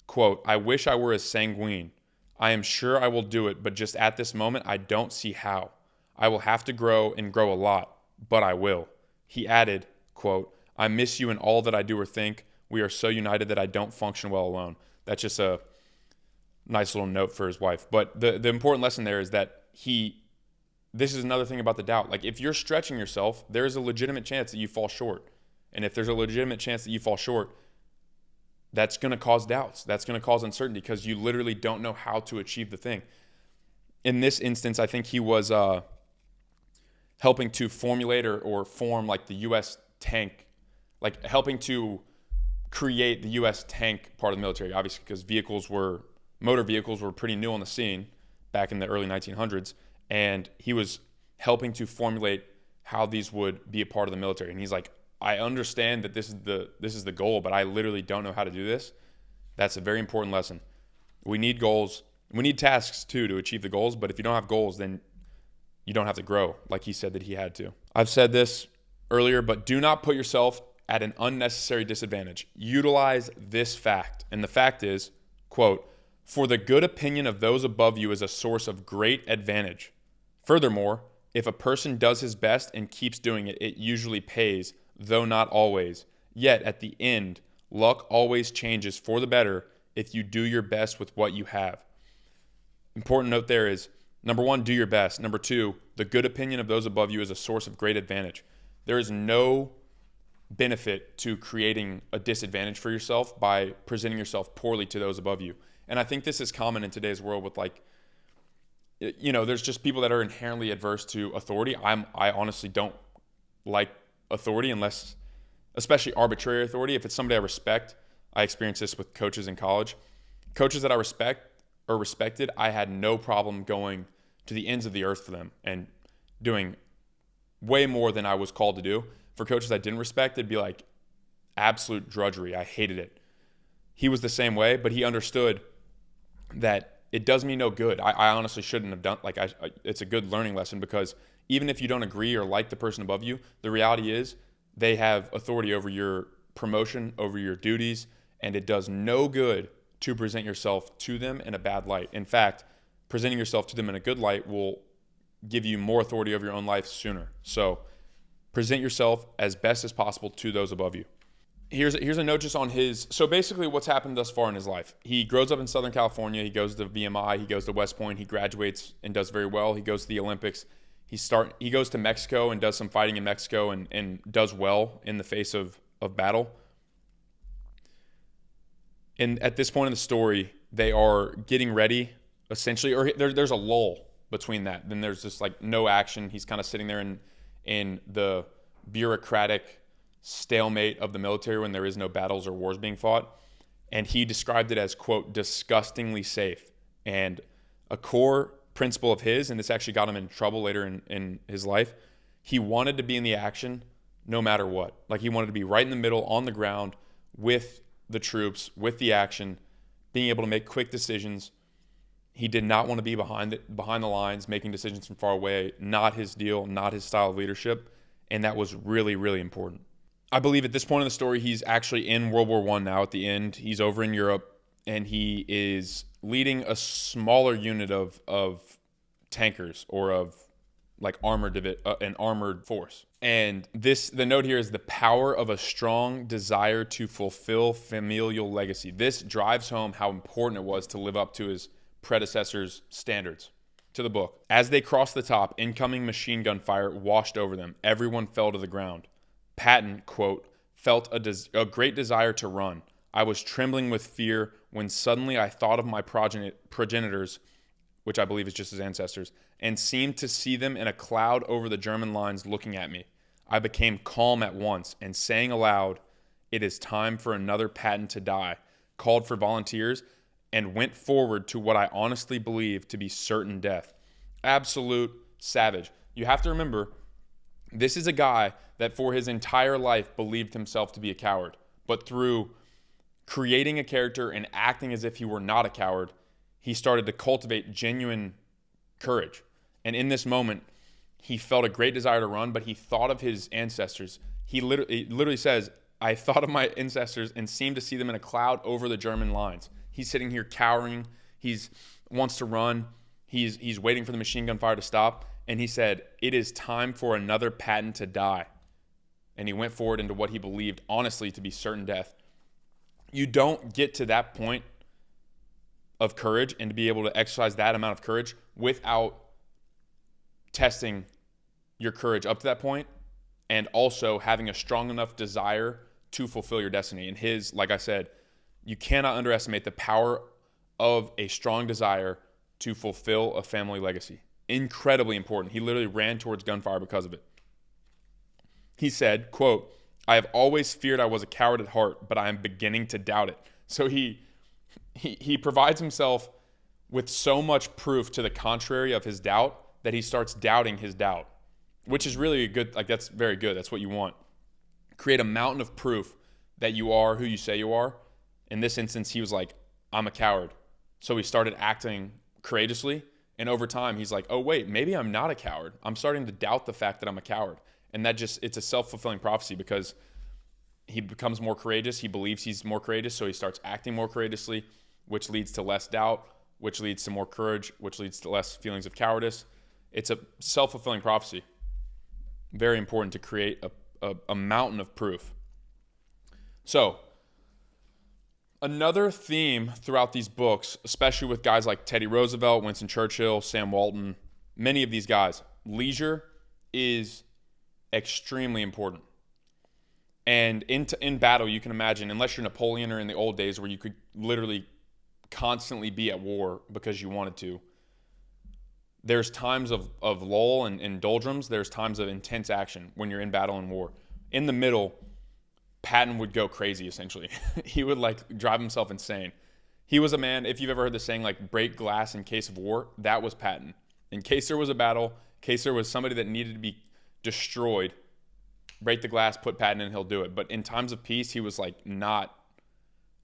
quote, I wish I were as sanguine. I am sure I will do it, but just at this moment, I don't see how. I will have to grow and grow a lot, but I will. He added, quote, I miss you in all that I do or think. We are so united that I don't function well alone. That's just a nice little note for his wife. But the important lesson there is that this is another thing about the doubt. Like, if you're stretching yourself, there is a legitimate chance that you fall short. And if there's a legitimate chance that you fall short, that's going to cause doubts. That's going to cause uncertainty because you literally don't know how to achieve the thing. In this instance, I think he was helping to formulate or form like the U.S. tank, like helping to create the U.S. tank part of the military, obviously, because motor vehicles were pretty new on the scene back in the early 1900s. And he was helping to formulate how these would be a part of the military. And he's like, I understand that this is the goal, but I literally don't know how to do this. That's a very important lesson. We need goals. We need tasks too to achieve the goals. But if you don't have goals, then you don't have to grow, like he said that he had to. I've said this earlier, but do not put yourself at an unnecessary disadvantage. Utilize this fact. And the fact is, quote, for the good opinion of those above you is a source of great advantage. Furthermore, if a person does his best and keeps doing it, it usually pays, though not always. Yet, at the end, luck always changes for the better if you do your best with what you have. Important note there is, number one, do your best. Number two, the good opinion of those above you is a source of great advantage. There is no benefit to creating a disadvantage for yourself by presenting yourself poorly to those above you. And I think this is common in today's world with there's just people that are inherently adverse to authority. I honestly don't like authority unless, especially arbitrary authority. If it's somebody I respect, I experienced this with coaches in college. Coaches that I respected, I had no problem going to the ends of the earth for them and doing way more than I was called to do. For coaches I didn't respect, it'd be like absolute drudgery. I hated it. He was the same way, but he understood that it does me no good. I honestly shouldn't have done, it's a good learning lesson because even if you don't agree or like the person above you, the reality is they have authority over your promotion, over your duties, and it does no good to present yourself to them in a bad light. In fact, presenting yourself to them in a good light will give you more authority over your own life sooner. So present yourself as best as possible to those above you. Here's a note just on so basically what's happened thus far in his life. He grows up in Southern California. He goes to VMI. He goes to West Point. He graduates and does very well. He goes to the Olympics. He goes to Mexico and does some fighting in Mexico and does well in the face of battle. And at this point in the story, they are getting ready, essentially, or there's a lull between that. Then there's just like no action. He's kind of sitting there in the bureaucratic stalemate of the military when there is no battles or wars being fought. And he described it as, quote, disgustingly safe. And a core principle of his, and this actually got him in trouble later in his life, he wanted to be in the action no matter what. Like, he wanted to be right in the middle, on the ground, with the troops, with the action, being able to make quick decisions. He did not want to be behind the lines, making decisions from far away. Not his deal, not his style of leadership. And that was really, really important. I believe at this point in the story, he's actually in World War I now at the end. He's over in Europe, and he is leading a smaller unit of tankers or of like an armored force. And the note here is the power of a strong desire to fulfill familial legacy. This drives home how important it was to live up to his predecessor's standards. To the book. As they crossed the top, incoming machine gun fire washed over them. Everyone fell to the ground. Patton, quote, felt a great desire to run. I was trembling with fear when suddenly I thought of my progenitors, which I believe is just his ancestors, and seemed to see them in a cloud over the German lines looking at me. I became calm at once and saying aloud, "It is time for another Patton to die," called for volunteers, and went forward to what I honestly believed to be certain death. Absolute savage. You have to remember, this is a guy that for his entire life believed himself to be a coward, but through creating a character and acting as if he were not a coward, he started to cultivate genuine courage. And in this moment, he felt a great desire to run, but he thought of his ancestors. He literally says, I thought of my ancestors and seemed to see them in a cloud over the German lines. He's sitting here cowering. He wants to run. He's waiting for the machine gun fire to stop. And he said, it is time for another Patton to die. And he went forward into what he believed, honestly, to be certain death. You don't get to that point of courage and to be able to exercise that amount of courage without testing your courage up to that point and also having a strong enough desire to fulfill your destiny. And his, like I said, you cannot underestimate the power of a strong desire to fulfill a family legacy. Incredibly important. He literally ran towards gunfire because of it. He said, quote, I have always feared I was a coward at heart, but I am beginning to doubt it. So he provides himself with so much proof to the contrary of his doubt that he starts doubting his doubt, which is really a good, like that's very good. That's what you want. Create a mountain of proof that you are who you say you are. In this instance, he was like, I'm a coward. So he started acting courageously. And over time, he's like, oh, wait, maybe I'm not a coward. I'm starting to doubt the fact that I'm a coward. And that just, it's a self-fulfilling prophecy because he becomes more courageous. He believes he's more courageous. So he starts acting more courageously, which leads to less doubt, which leads to more courage, which leads to less feelings of cowardice. It's a self-fulfilling prophecy. Very important to create a mountain of proof. So, another theme throughout these books, especially with guys like Teddy Roosevelt, Winston Churchill, Sam Walton, many of these guys, leisure is extremely important. And in battle, you can imagine, unless you're Napoleon or in the old days where you could literally constantly be at war because you wanted to, there's times of lull and doldrums. There's times of intense action when you're in battle and war. In the middle, Patton would go crazy, essentially. He would like drive himself insane. He was a man, if you've ever heard the saying, like break glass in case of war, that was Patton. In case there was a battle, in case there was somebody that needed to be destroyed, break the glass, put Patton in, he'll do it. But in times of peace, he was like not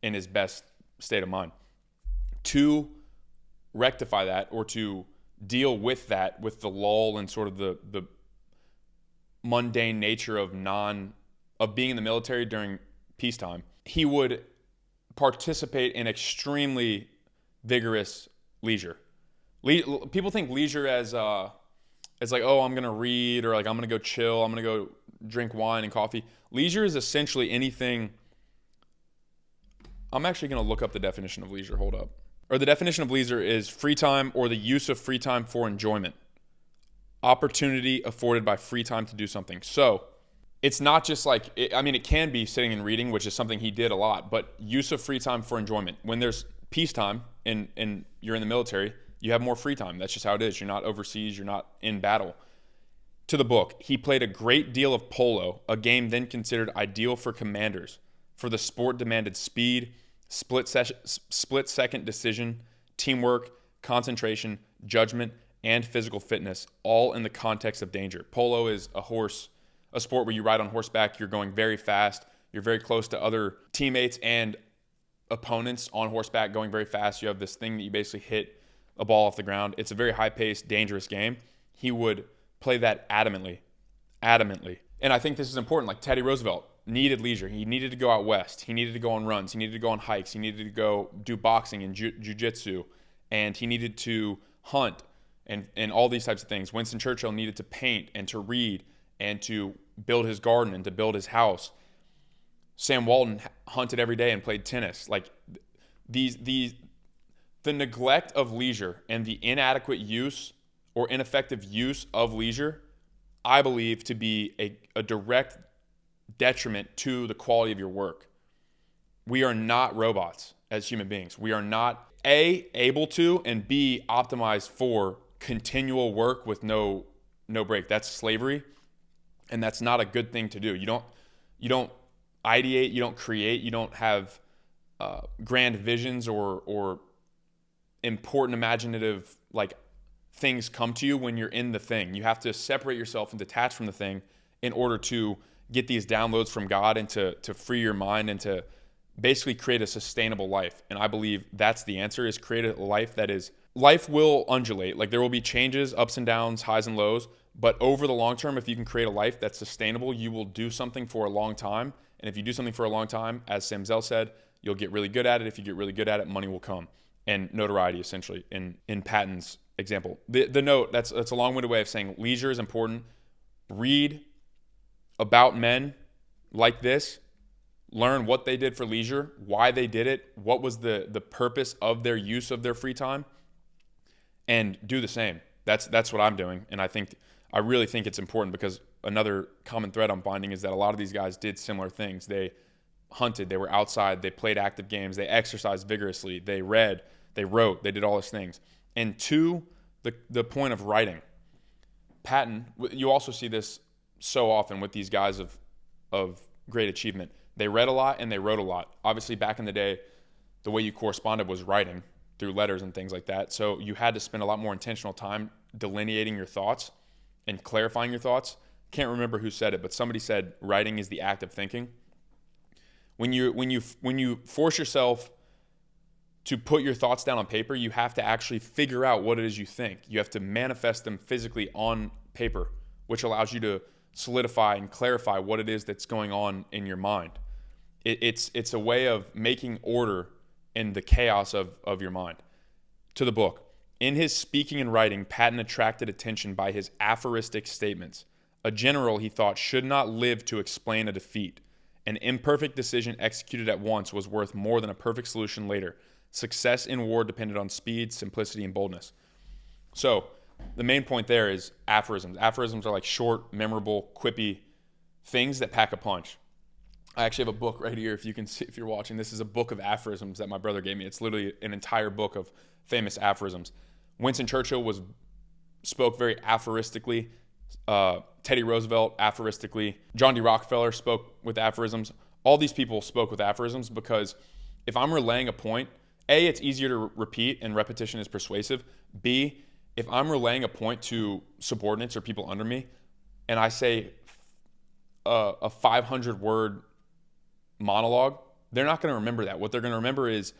in his best state of mind. To rectify that or to deal with that, with the lull and sort of the mundane nature of being in the military during peacetime, he would participate in extremely vigorous leisure. People think leisure as like, oh, I'm gonna read, or like I'm gonna go chill, I'm gonna go drink wine and coffee. Leisure is essentially anything. I'm actually gonna look up the definition of leisure. Hold up. Or the definition of leisure is free time or the use of free time for enjoyment. Opportunity afforded by free time to do something. So it's not just like, it can be sitting and reading, which is something he did a lot, but use of free time for enjoyment. When there's peacetime and you're in the military, you have more free time. That's just how it is. You're not overseas. You're not in battle. To the book, he played a great deal of polo, a game then considered ideal for commanders, for the sport demanded speed, split-second decision, teamwork, concentration, judgment, and physical fitness, all in the context of danger. Polo is a sport where you ride on horseback. You're going very fast. You're very close to other teammates and opponents on horseback going very fast. You have this thing that you basically hit a ball off the ground. It's a very high-paced, dangerous game. He would play that adamantly. And I think this is important. Like Teddy Roosevelt needed leisure. He needed to go out west. He needed to go on runs. He needed to go on hikes. He needed to go do boxing and jiu-jitsu. And he needed to hunt and all these types of things. Winston Churchill needed to paint and to read and to build his garden and to build his house. Sam Walton hunted every day and played tennis. Like the neglect of leisure and the inadequate use or ineffective use of leisure, I believe to be a direct detriment to the quality of your work. We are not robots as human beings. We are not A, able to, and B, optimized for continual work with no break. That's slavery, and that's not a good thing to do. You don't ideate, you don't create, you don't have grand visions or important imaginative things come to you when you're in the thing. You have to separate yourself and detach from the thing in order to get these downloads from God and to free your mind and to basically create a sustainable life. And I believe that's the answer, is create a life that is, life will undulate. Like there will be changes, ups and downs, highs and lows, but over the long term, if you can create a life that's sustainable, you will do something for a long time. And if you do something for a long time, as Sam Zell said, you'll get really good at it. If you get really good at it, money will come. And notoriety, essentially, in Patton's example. The note, that's a long-winded way of saying leisure is important. Read about men like this. Learn what they did for leisure, why they did it, what was the purpose of their use of their free time, and do the same. That's what I'm doing. And I really think it's important, because another common thread I'm finding is that a lot of these guys did similar things. They hunted, they were outside, they played active games, they exercised vigorously, they read, they wrote, they did all those things. And to the point of writing, Patton, you also see this so often with these guys of great achievement. They read a lot and they wrote a lot. Obviously, back in the day, the way you corresponded was writing through letters and things like that. So you had to spend a lot more intentional time delineating your thoughts and clarifying your thoughts. Can't remember who said it, but somebody said writing is the act of thinking. When you force yourself to put your thoughts down on paper, you have to actually figure out what it is you think. You have to manifest them physically on paper, which allows you to solidify and clarify what it is that's going on in your mind. It's a way of making order in the chaos of your mind. To the book. In his speaking and writing, Patton attracted attention by his aphoristic statements. A general, he thought, should not live to explain a defeat. An imperfect decision executed at once was worth more than a perfect solution later. Success in war depended on speed, simplicity, and boldness. So the main point there is aphorisms. Aphorisms are like short, memorable, quippy things that pack a punch. I actually have a book right here, if you can see, if you're watching. This is a book of aphorisms that my brother gave me. It's literally an entire book of famous aphorisms. Winston Churchill spoke very aphoristically. Teddy Roosevelt, aphoristically. John D. Rockefeller spoke with aphorisms. All these people spoke with aphorisms because if I'm relaying a point, A, it's easier to repeat and repetition is persuasive. B, if I'm relaying a point to subordinates or people under me and I say a 500-word monologue, they're not going to remember that. What they're going to remember is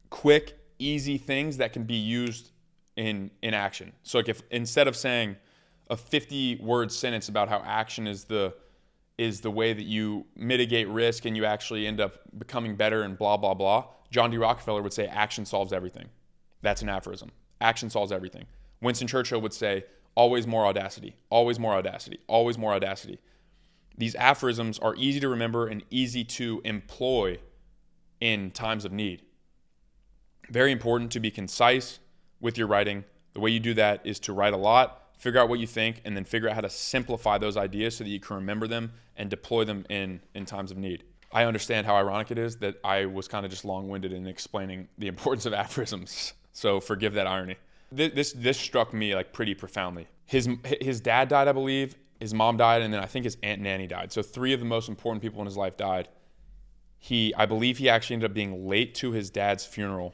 quick, easy things that can be used in action. So like if instead of saying a 50-word sentence about how action is the way that you mitigate risk and you actually end up becoming better and blah, blah, blah, John D. Rockefeller would say action solves everything. That's an aphorism. Action solves everything. Winston Churchill would say always more audacity, always more audacity, always more audacity. These aphorisms are easy to remember and easy to employ in times of need. Very important to be concise with your writing. The way you do that is to write a lot, figure out what you think, and then figure out how to simplify those ideas so that you can remember them and deploy them in times of need. I understand how ironic it is that I was kind of just long-winded in explaining the importance of aphorisms, so forgive that irony. This struck me like pretty profoundly. His dad died, I believe. His mom died, and then I think his Aunt Nanny died. So 3 of the most important people in his life died. I believe he actually ended up being late to his dad's funeral,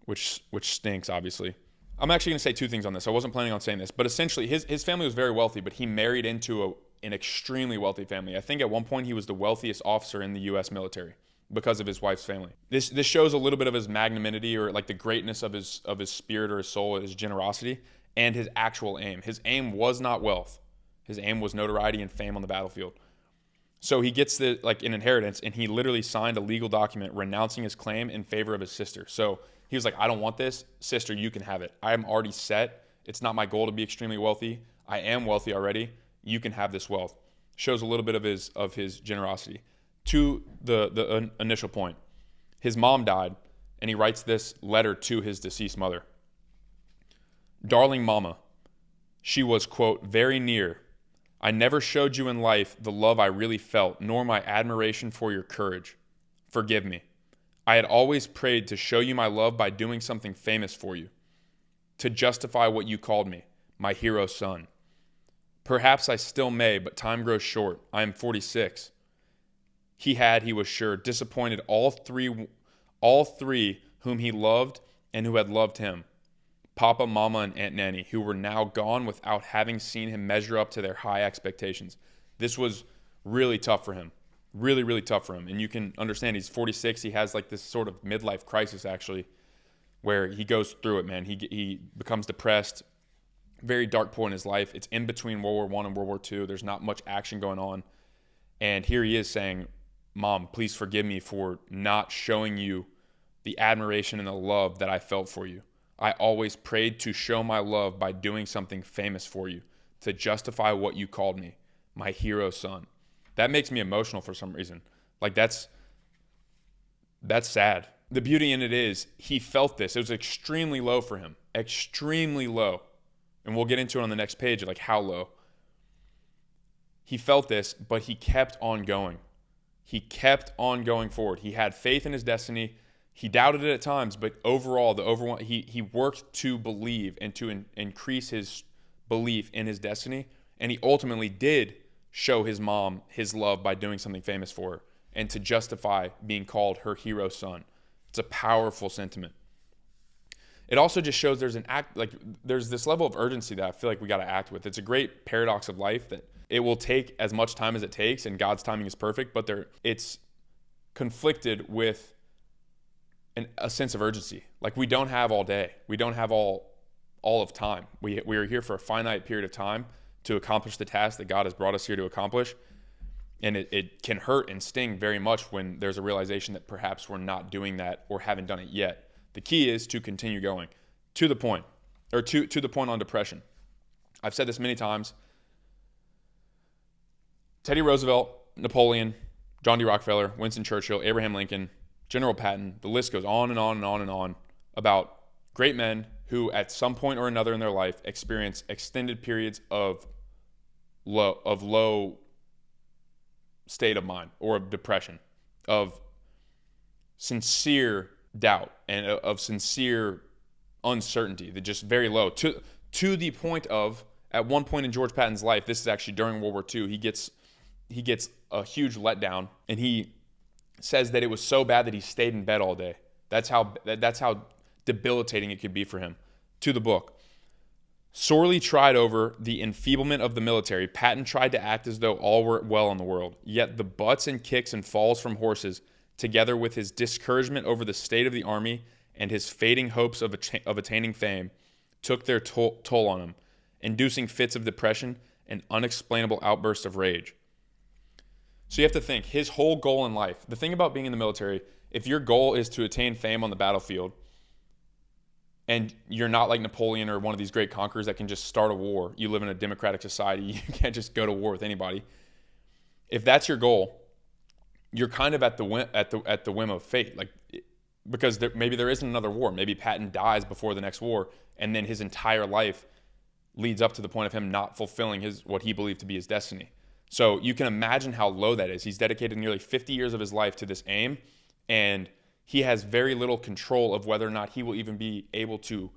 which stinks, obviously. I'm actually going to say 2 things on this. I wasn't planning on saying this, but essentially his family was very wealthy, but he married into an extremely wealthy family. I think at one point he was the wealthiest officer in the U.S. military because of his wife's family. This shows a little bit of his magnanimity or like the greatness of his spirit or his soul, his generosity, and his actual aim. His aim was not wealth. His aim was notoriety and fame on the battlefield. So he gets an inheritance, and he literally signed a legal document renouncing his claim in favor of his sister. So he was like, I don't want this. Sister, you can have it. I am already set. It's not my goal to be extremely wealthy. I am wealthy already. You can have this wealth. Shows a little bit of his generosity. To the initial point, his mom died, and he writes this letter to his deceased mother. Darling mama, she was, quote, very near. I never showed you in life the love I really felt, nor my admiration for your courage. Forgive me. I had always prayed to show you my love by doing something famous for you, to justify what you called me, my hero son. Perhaps I still may, but time grows short. I am 46. He was sure, disappointed all three whom he loved and who had loved him, Papa, Mama, and Aunt Nanny, who were now gone without having seen him measure up to their high expectations. This was really tough for him. Really, really tough for him. And you can understand he's 46. He has like this sort of midlife crisis, actually, where he goes through it, man. He becomes depressed. Very dark point in his life. It's in between World War I and World War II. There's not much action going on. And here he is saying, Mom, please forgive me for not showing you the admiration and the love that I felt for you. I always prayed to show my love by doing something famous for you, to justify what you called me, my hero son. That makes me emotional for some reason. Like that's sad. The beauty in it is he felt this. It was extremely low for him, extremely low. And we'll get into it on the next page, like how low. He felt this, but he kept on going. He kept on going forward. He had faith in his destiny. He doubted it at times, but overall, he worked to believe and to increase his belief in his destiny. And he ultimately did show his mom his love by doing something famous for her and to justify being called her hero son. It's a powerful sentiment. It also just shows there's this level of urgency that I feel like we got to act with. It's a great paradox of life that it will take as much time as it takes, and God's timing is perfect, but it's conflicted with a sense of urgency. Like we don't have all day. We don't have all of time. We are here for a finite period of time to accomplish the task that God has brought us here to accomplish. And it can hurt and sting very much when there's a realization that perhaps we're not doing that or haven't done it yet. The key is to continue going to the point on depression. I've said this many times. Teddy Roosevelt, Napoleon, John D. Rockefeller, Winston Churchill, Abraham Lincoln, General Patton, the list goes on and on and on and on about great men who at some point or another in their life experience extended periods of low state of mind or of depression, of sincere doubt and of sincere uncertainty, that just very low to the point of, at one point in George Patton's life, this is actually during World War II, he gets a huge letdown, and he says that it was so bad that he stayed in bed all day. That's how debilitating it could be for him. To the book. Sorely tried over the enfeeblement of the military, Patton tried to act as though all were well in the world. Yet the butts and kicks and falls from horses, together with his discouragement over the state of the army and his fading hopes of attaining fame, took their toll on him, inducing fits of depression and unexplainable outbursts of rage. So you have to think, his whole goal in life, the thing about being in the military, if your goal is to attain fame on the battlefield, and you're not like Napoleon or one of these great conquerors that can just start a war, you live in a democratic society, you can't just go to war with anybody. If that's your goal, you're kind of at the whim of fate, because maybe there isn't another war. Maybe Patton dies before the next war, and then his entire life leads up to the point of him not fulfilling what he believed to be his destiny. So you can imagine how low that is. He's dedicated nearly 50 years of his life to this aim, and he has very little control of whether or not he will even be able to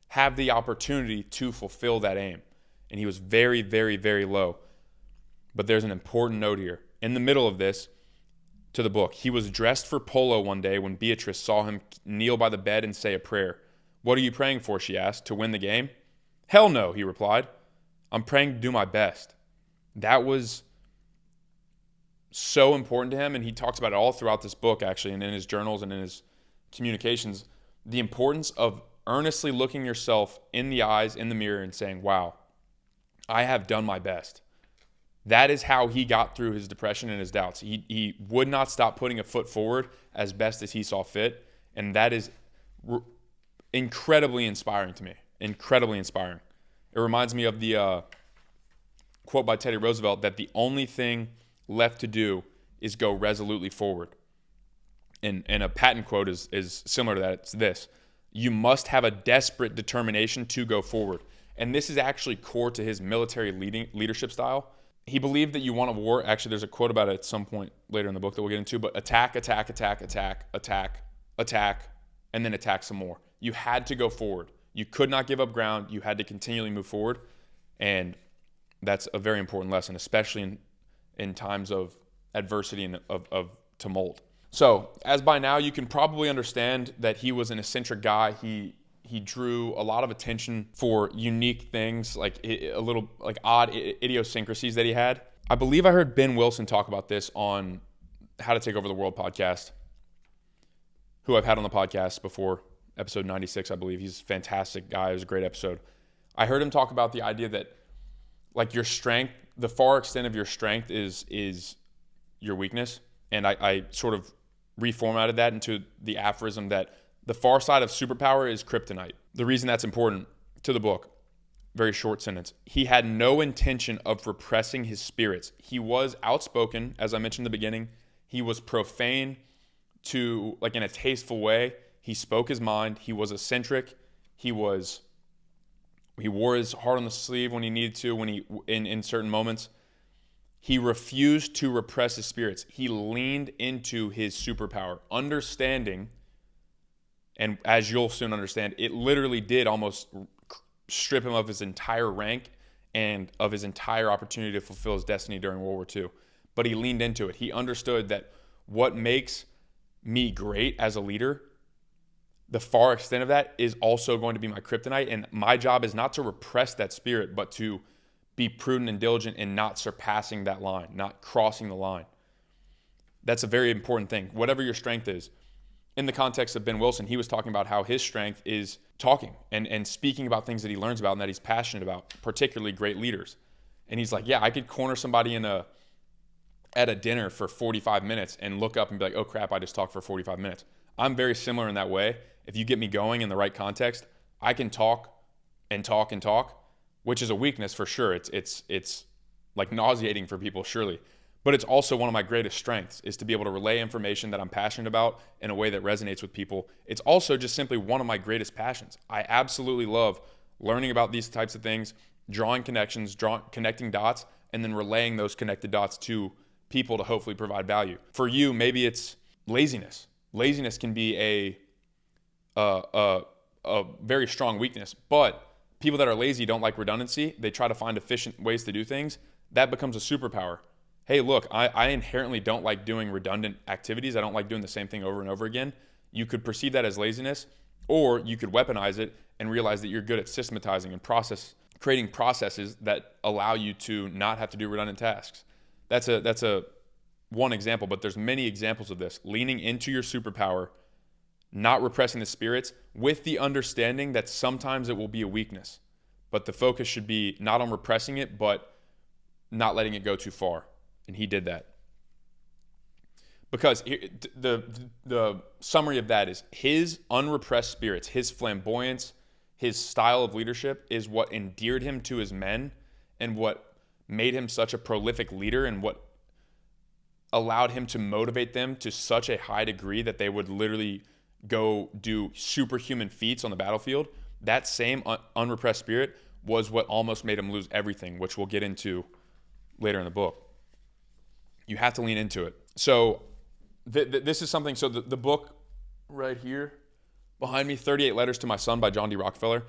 have the opportunity to fulfill that aim. And he was very, very, very low. But there's an important note here. In the middle of this, to the book, he was dressed for polo one day when Beatrice saw him kneel by the bed and say a prayer. "What are you praying for?" she asked. "To win the game?" "Hell no," he replied. "I'm praying to do my best." That was so important to him, and he talks about it all throughout this book, actually, and in his journals and in his communications, the importance of earnestly looking yourself in the eyes, in the mirror, and saying, wow, I have done my best. That is how he got through his depression and his doubts. He would not stop putting a foot forward as best as he saw fit, and that is incredibly inspiring to me. Incredibly inspiring. It reminds me of the quote by Teddy Roosevelt that the only thing left to do is go resolutely forward. And a Patton quote is similar to that. It's this: You must have a desperate determination to go forward. And this is actually core to his military leadership style. He believed that you want a war. Actually, there's a quote about it at some point later in the book that we'll get into, but attack, attack, attack, attack, attack, attack, and then attack some more. You had to go forward. You could not give up ground. You had to continually move forward. And that's a very important lesson, especially in times of adversity and of tumult. So, as by now you can probably understand that he was an eccentric guy. He drew a lot of attention for unique things, like a little like odd idiosyncrasies that he had. I believe I heard Ben Wilson talk about this on How to Take Over the World podcast, who I've had on the podcast before, episode 96, I believe. He's a fantastic guy. It was a great episode. I heard him talk about the idea that like your strength, the far extent of your strength is your weakness. And I sort of reformatted that into the aphorism that the far side of superpower is kryptonite. The reason that's important to the book, very short sentence. He had no intention of repressing his spirits. He was outspoken, as I mentioned in the beginning. He was profane to, like in a tasteful way. He spoke his mind. He was eccentric. He wore his heart on the sleeve when he needed to, when he in certain moments. He refused to repress his spirits. He leaned into his superpower, understanding, and as you'll soon understand, it literally did almost strip him of his entire rank and of his entire opportunity to fulfill his destiny during World War II. But he leaned into it. He understood that what makes me great as a leader, the far extent of that is also going to be my kryptonite. And my job is not to repress that spirit, but to be prudent and diligent in not surpassing that line, not crossing the line. That's a very important thing. Whatever your strength is. In the context of Ben Wilson, he was talking about how his strength is talking and speaking about things that he learns about and that he's passionate about, particularly great leaders. And he's like, yeah, I could corner somebody at a dinner for 45 minutes and look up and be like, oh crap, I just talked for 45 minutes. I'm very similar in that way. If you get me going in the right context, I can talk and talk and talk, which is a weakness for sure. It's like nauseating for people, surely. But it's also one of my greatest strengths, is to be able to relay information that I'm passionate about in a way that resonates with people. It's also just simply one of my greatest passions. I absolutely love learning about these types of things, drawing connections, connecting dots, and then relaying those connected dots to people to hopefully provide value. For you, maybe it's laziness. Laziness can be a very strong weakness, but people that are lazy don't like redundancy. They try to find efficient ways to do things. That becomes a superpower. Hey, look, I inherently don't like doing redundant activities. I don't like doing the same thing over and over again. You could perceive that as laziness, or you could weaponize it and realize that you're good at systematizing and creating processes that allow you to not have to do redundant tasks. That's a one example, but there's many examples of this. Leaning into your superpower, not repressing the spirits, with the understanding that sometimes it will be a weakness, but the focus should be not on repressing it, but not letting it go too far. And he did that. Because the summary of that is his unrepressed spirits, his flamboyance, his style of leadership is what endeared him to his men and what made him such a prolific leader and what allowed him to motivate them to such a high degree that they would literally go do superhuman feats on the battlefield. That same unrepressed spirit was what almost made him lose everything, which we'll get into later in the book. You have to lean into it. So this is something, so the book right here behind me, 38 Letters to My Son by John D. Rockefeller,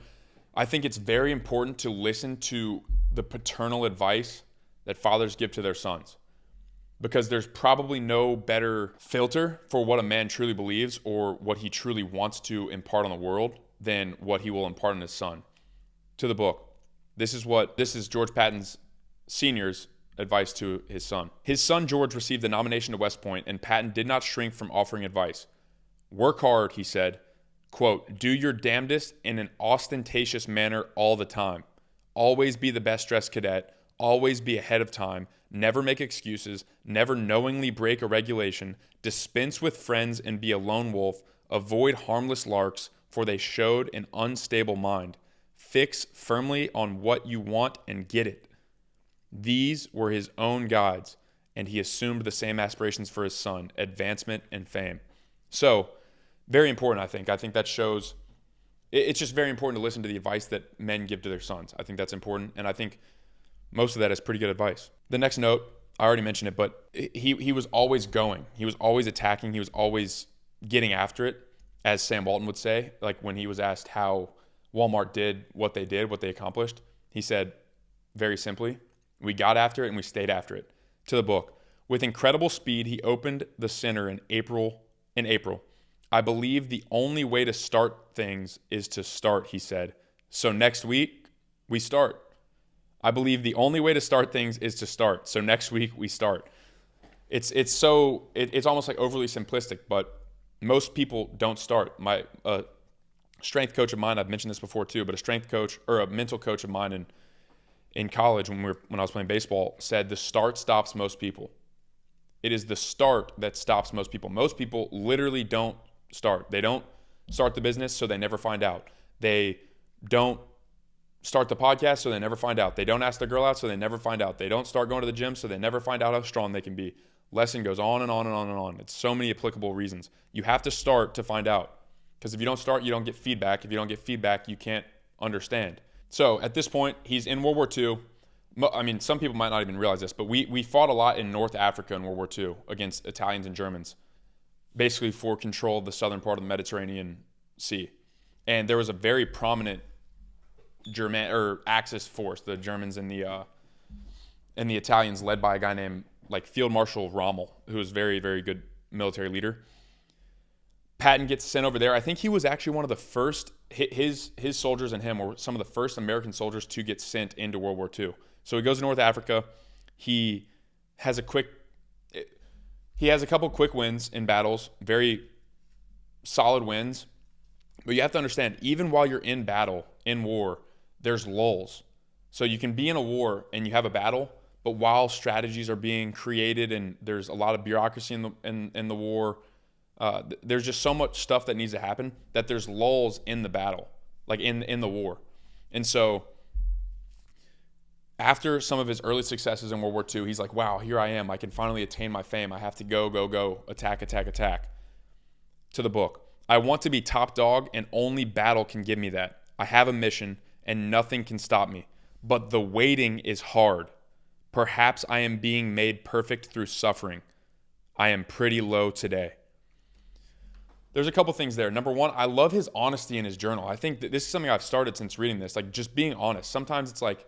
I think it's very important to listen to the paternal advice that fathers give to their sons, because there's probably no better filter for what a man truly believes or what he truly wants to impart on the world than what he will impart on his son. To the book. This is George Patton's senior's advice to his son. His son George received the nomination to West Point, and Patton did not shrink from offering advice. Work hard, he said. Quote, do your damnedest in an ostentatious manner all the time. Always be the best dressed cadet. Always be ahead of time. Never make excuses. Never knowingly break a regulation. Dispense with friends and be a lone wolf. Avoid harmless larks, for they showed an unstable mind. Fix firmly on what you want and get it. These were his own guides, and he assumed the same aspirations for his son, advancement and fame. So, very important, I think. I think that shows it's just very important to listen to the advice that men give to their sons. I think that's important, and I think most of that is pretty good advice. The next note, I already mentioned it, but he was always going. He was always attacking. He was always getting after it, as Sam Walton would say. Like when he was asked how Walmart did, what they accomplished, he said, very simply, we got after it and we stayed after it. To the book. With incredible speed, he opened the center in April. I believe the only way to start things is to start, he said. So next week, we start. I believe the only way to start things is to start. So next week, we start. It's almost like overly simplistic, but most people don't start. My strength coach of mine, I've mentioned this before too, but a strength coach or a mental coach of mine in college when I was playing baseball said the start stops most people. It is the start that stops most people. Most people literally don't start. They don't start the business, so they never find out. They don't start the podcast, so they never find out. They don't ask their girl out, so they never find out. They don't start going to the gym, so they never find out how strong they can be. Lesson goes on and on and on and on. It's so many applicable reasons. You have to start to find out. Because if you don't start, you don't get feedback. If you don't get feedback, you can't understand. So at this point, he's in World War II. I mean, some people might not even realize this, but we fought a lot in North Africa in World War II against Italians and Germans, basically for control of the southern part of the Mediterranean Sea. And there was a very prominent German or Axis force, the Germans and the Italians, led by a guy named like Field Marshal Rommel, who was very, very good military leader. Patton gets sent over there. I think he was actually one of the first, his soldiers and him were some of the first American soldiers to get sent into World War II. So he goes to North Africa. He has a couple quick wins in battles, very solid wins. But you have to understand, even while you're in battle, in war, there's lulls. So you can be in a war and you have a battle, but while strategies are being created and there's a lot of bureaucracy in the war, there's just so much stuff that needs to happen that there's lulls in the battle, like in the war. And so after some of his early successes in World War II, he's like, wow, here I am. I can finally attain my fame. I have to go, attack. To the book. I want to be top dog, and only battle can give me that. I have a mission, and nothing can stop me. But the waiting is hard. Perhaps I am being made perfect through suffering. I am pretty low today. There's a couple things there. Number one, I love his honesty in his journal. I think that this is something I've started since reading this, like just being honest. Sometimes it's like,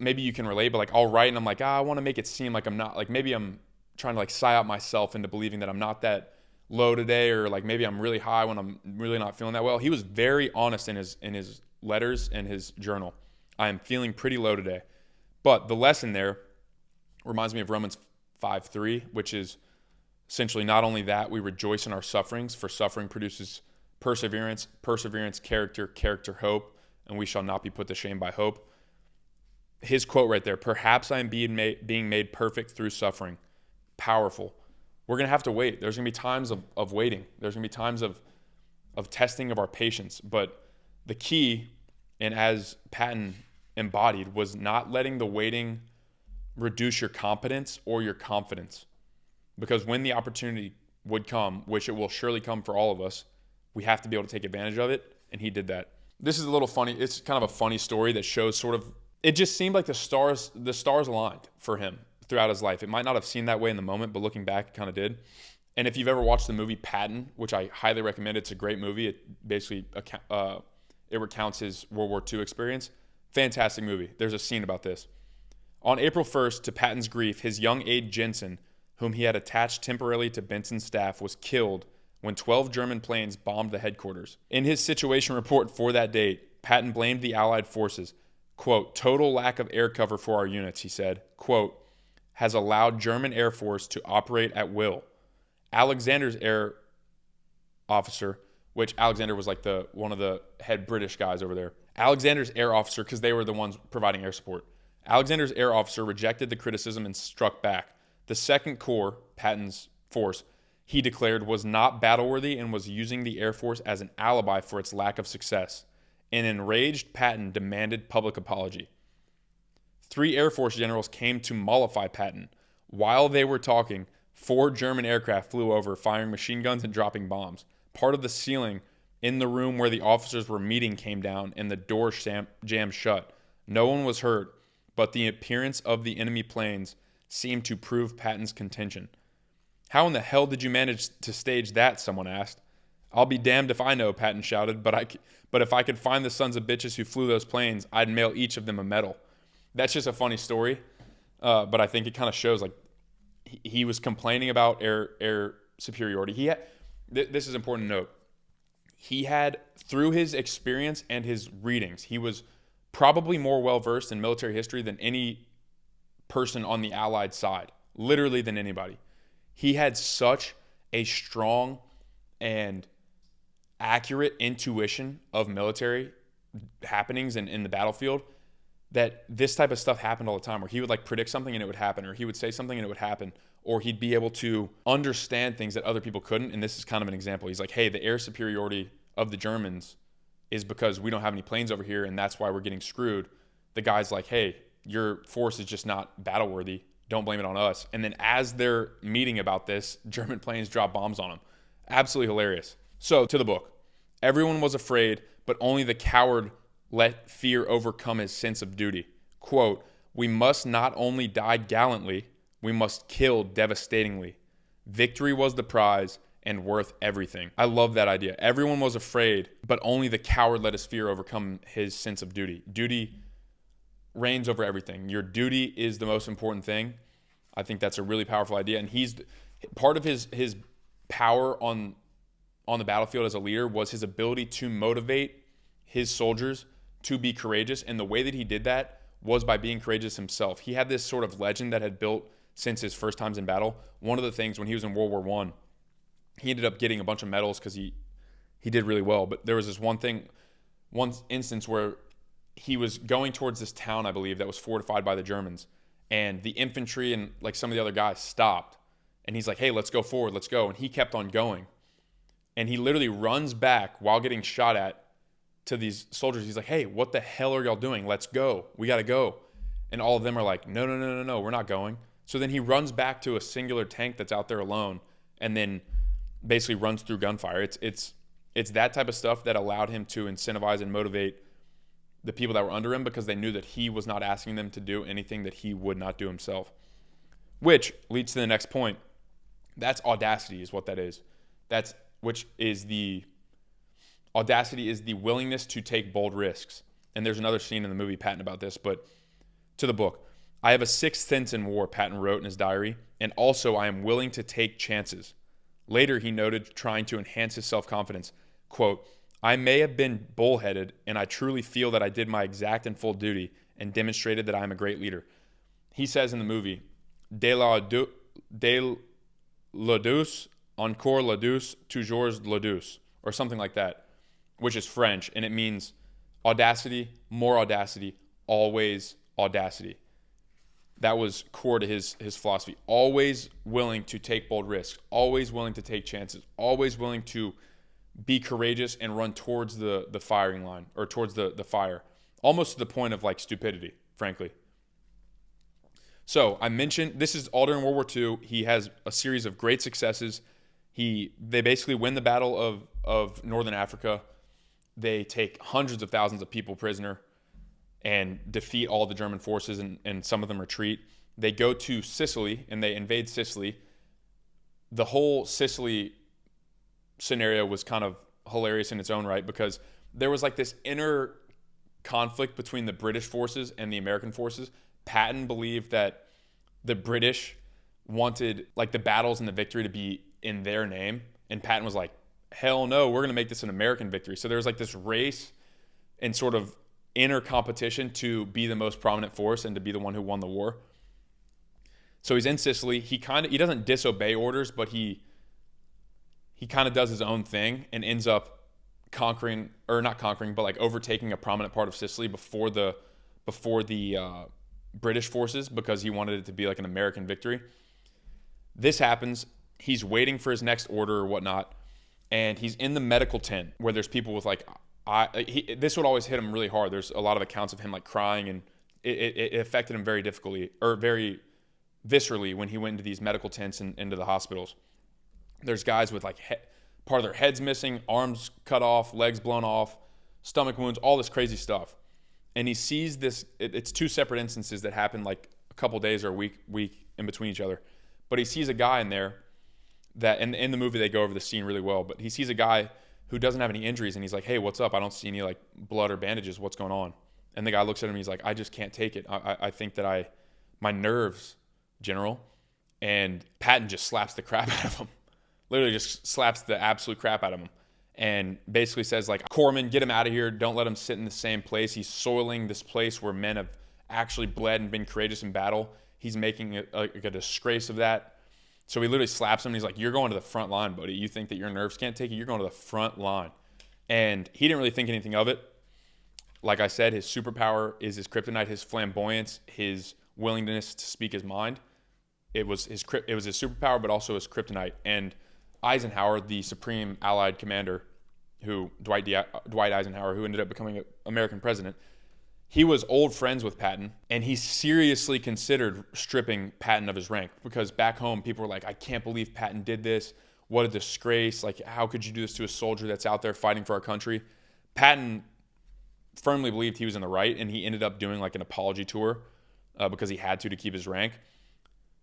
maybe you can relate, but like I'll write and I'm like, I want to make it seem like I'm not, like maybe I'm trying to like psy out myself into believing that I'm not that low today, or like maybe I'm really high when I'm really not feeling that well. He was very honest in his letters and his journal. I am feeling pretty low today. But the lesson there reminds me of Romans 5:3, which is essentially not only that, we rejoice in our sufferings, for suffering produces perseverance, character, hope, and we shall not be put to shame by hope. His quote right there, perhaps I am being made perfect through suffering. Powerful. We're going to have to wait. There's going to be times of waiting. There's going to be times of testing of our patience. But the key, and as Patton embodied, was not letting the waiting reduce your competence or your confidence. Because when the opportunity would come, which it will surely come for all of us, we have to be able to take advantage of it, and he did that. This is a little funny. It's kind of a funny story that shows sort of, it just seemed like the stars aligned for him throughout his life. It might not have seemed that way in the moment, but looking back, it kind of did. And if you've ever watched the movie Patton, which I highly recommend, it's a great movie. It basically it recounts his World War II experience. Fantastic movie. There's a scene about this. On April 1st, to Patton's grief, his young aide Jensen, whom he had attached temporarily to Benson's staff, was killed when 12 German planes bombed the headquarters. In his situation report for that date, Patton blamed the Allied forces. Quote, total lack of air cover for our units, he said. Quote, has allowed German Air Force to operate at will. Alexander's air officer, which Alexander was like one of the head British guys over there. Alexander's air officer, because they were the ones providing air support. Alexander's air officer rejected the criticism and struck back. The Second Corps, Patton's force, he declared was not battle-worthy and was using the Air Force as an alibi for its lack of success. An enraged Patton demanded public apology. 3 Air Force generals came to mollify Patton. While they were talking, 4 German aircraft flew over, firing machine guns and dropping bombs. Part of the ceiling in the room where the officers were meeting came down and the door jammed shut. No one was hurt, but the appearance of the enemy planes seemed to prove Patton's contention. How in the hell did you manage to stage that? Someone asked. I'll be damned if I know, Patton shouted, but if I could find the sons of bitches who flew those planes, I'd mail each of them a medal. That's just a funny story, but I think it kind of shows like he was complaining about air superiority. This is important to note. He had, through his experience and his readings, he was probably more well-versed in military history than any person on the Allied side, literally than anybody. He had such a strong and accurate intuition of military happenings in the battlefield that this type of stuff happened all the time, where he would like predict something and it would happen, or he would say something and it would happen, or he'd be able to understand things that other people couldn't. And this is kind of an example. He's like, hey, the air superiority of the Germans is because we don't have any planes over here, and that's why we're getting screwed. The guy's like, hey, your force is just not battle worthy. Don't blame it on us. And then as they're meeting about this, German planes drop bombs on them. Absolutely hilarious. So to the book. Everyone was afraid, but only the coward let fear overcome his sense of duty. Quote, we must not only die gallantly, we must kill devastatingly. Victory was the prize and worth everything. I love that idea. Everyone was afraid, but only the coward let his fear overcome his sense of duty. Duty reigns over everything. Your duty is the most important thing. I think that's a really powerful idea. And he's part of his power on the battlefield as a leader was his ability to motivate his soldiers to be courageous. And the way that he did that was by being courageous himself. He had this sort of legend that had built since his first times in battle. One of the things when he was in World War I, he ended up getting a bunch of medals because he did really well. But there was this one instance where he was going towards this town, I believe, that was fortified by the Germans. And the infantry and like some of the other guys stopped. And he's like, hey, let's go forward, let's go. And he kept on going. And he literally runs back while getting shot at to these soldiers. He's like, hey, what the hell are y'all doing? Let's go. We got to go. And all of them are like, no, we're not going. So then he runs back to a singular tank that's out there alone and then basically runs through gunfire. It's that type of stuff that allowed him to incentivize and motivate the people that were under him because they knew that he was not asking them to do anything that he would not do himself. Which leads to the next point. That's audacity is what that is. Audacity is the willingness to take bold risks. And there's another scene in the movie Patton about this, but to the book. I have a sixth sense in war, Patton wrote in his diary, and also I am willing to take chances. Later, he noted, trying to enhance his self-confidence, quote, I may have been bullheaded, and I truly feel that I did my exact and full duty and demonstrated that I am a great leader. He says in the movie, de l'audace, encore l'audace, toujours l'audace, or something like that, which is French, and it means audacity, more audacity, always audacity. That was core to his philosophy. Always willing to take bold risks, always willing to take chances, always willing to be courageous and run towards the firing line or towards the fire, almost to the point of like stupidity, frankly. So I mentioned this is all during World War II. He has a series of great successes. They basically win the Battle of Northern Africa. They take hundreds of thousands of people prisoner and defeat all the German forces, and some of them retreat. They go to Sicily, and they invade Sicily. The whole Sicily scenario was kind of hilarious in its own right because there was like this inner conflict between the British forces and the American forces. Patton believed that the British wanted like the battles and the victory to be in their name, and Patton was like, hell no, we're going to make this an American victory. So there was like this race and sort of inner competition to be the most prominent force and to be the one who won the war. So he's in Sicily. He doesn't disobey orders, but he kind of does his own thing and ends up but like overtaking a prominent part of Sicily before the British forces because he wanted it to be like an American victory. This happens. He's waiting for his next order or whatnot, and he's in the medical tent where there's people with like, this would always hit him really hard. There's a lot of accounts of him like crying, and it affected him very viscerally when he went into these medical tents and into the hospitals. There's guys with like part of their head's missing, arms cut off, legs blown off, stomach wounds, all this crazy stuff. And he sees this, it's two separate instances that happen like a couple days or a week in between each other. But he sees a guy in there that, and in the movie they go over the scene really well, but he sees a guy who doesn't have any injuries, and he's like, hey, what's up? I don't see any like blood or bandages. What's going on? And the guy looks at him and he's like, I just can't take it. I think that my nerves, General. And Patton just slaps the crap out of him. Literally just slaps the absolute crap out of him. And basically says like, Corpsman, get him out of here. Don't let him sit in the same place. He's soiling this place where men have actually bled and been courageous in battle. He's making a disgrace of that. So he literally slaps him and he's like, you're going to the front line, buddy. You think that your nerves can't take it? You're going to the front line. And he didn't really think anything of it. Like I said, his superpower is his kryptonite, his flamboyance, his willingness to speak his mind. It was his superpower, but also his kryptonite. And Eisenhower, the supreme Allied commander, Dwight Eisenhower, who ended up becoming an American president, he was old friends with Patton, and he seriously considered stripping Patton of his rank, because back home people were like, I can't believe Patton did this. What a disgrace. Like, how could you do this to a soldier that's out there fighting for our country? Patton firmly believed he was in the right, and he ended up doing like an apology tour because he had to keep his rank.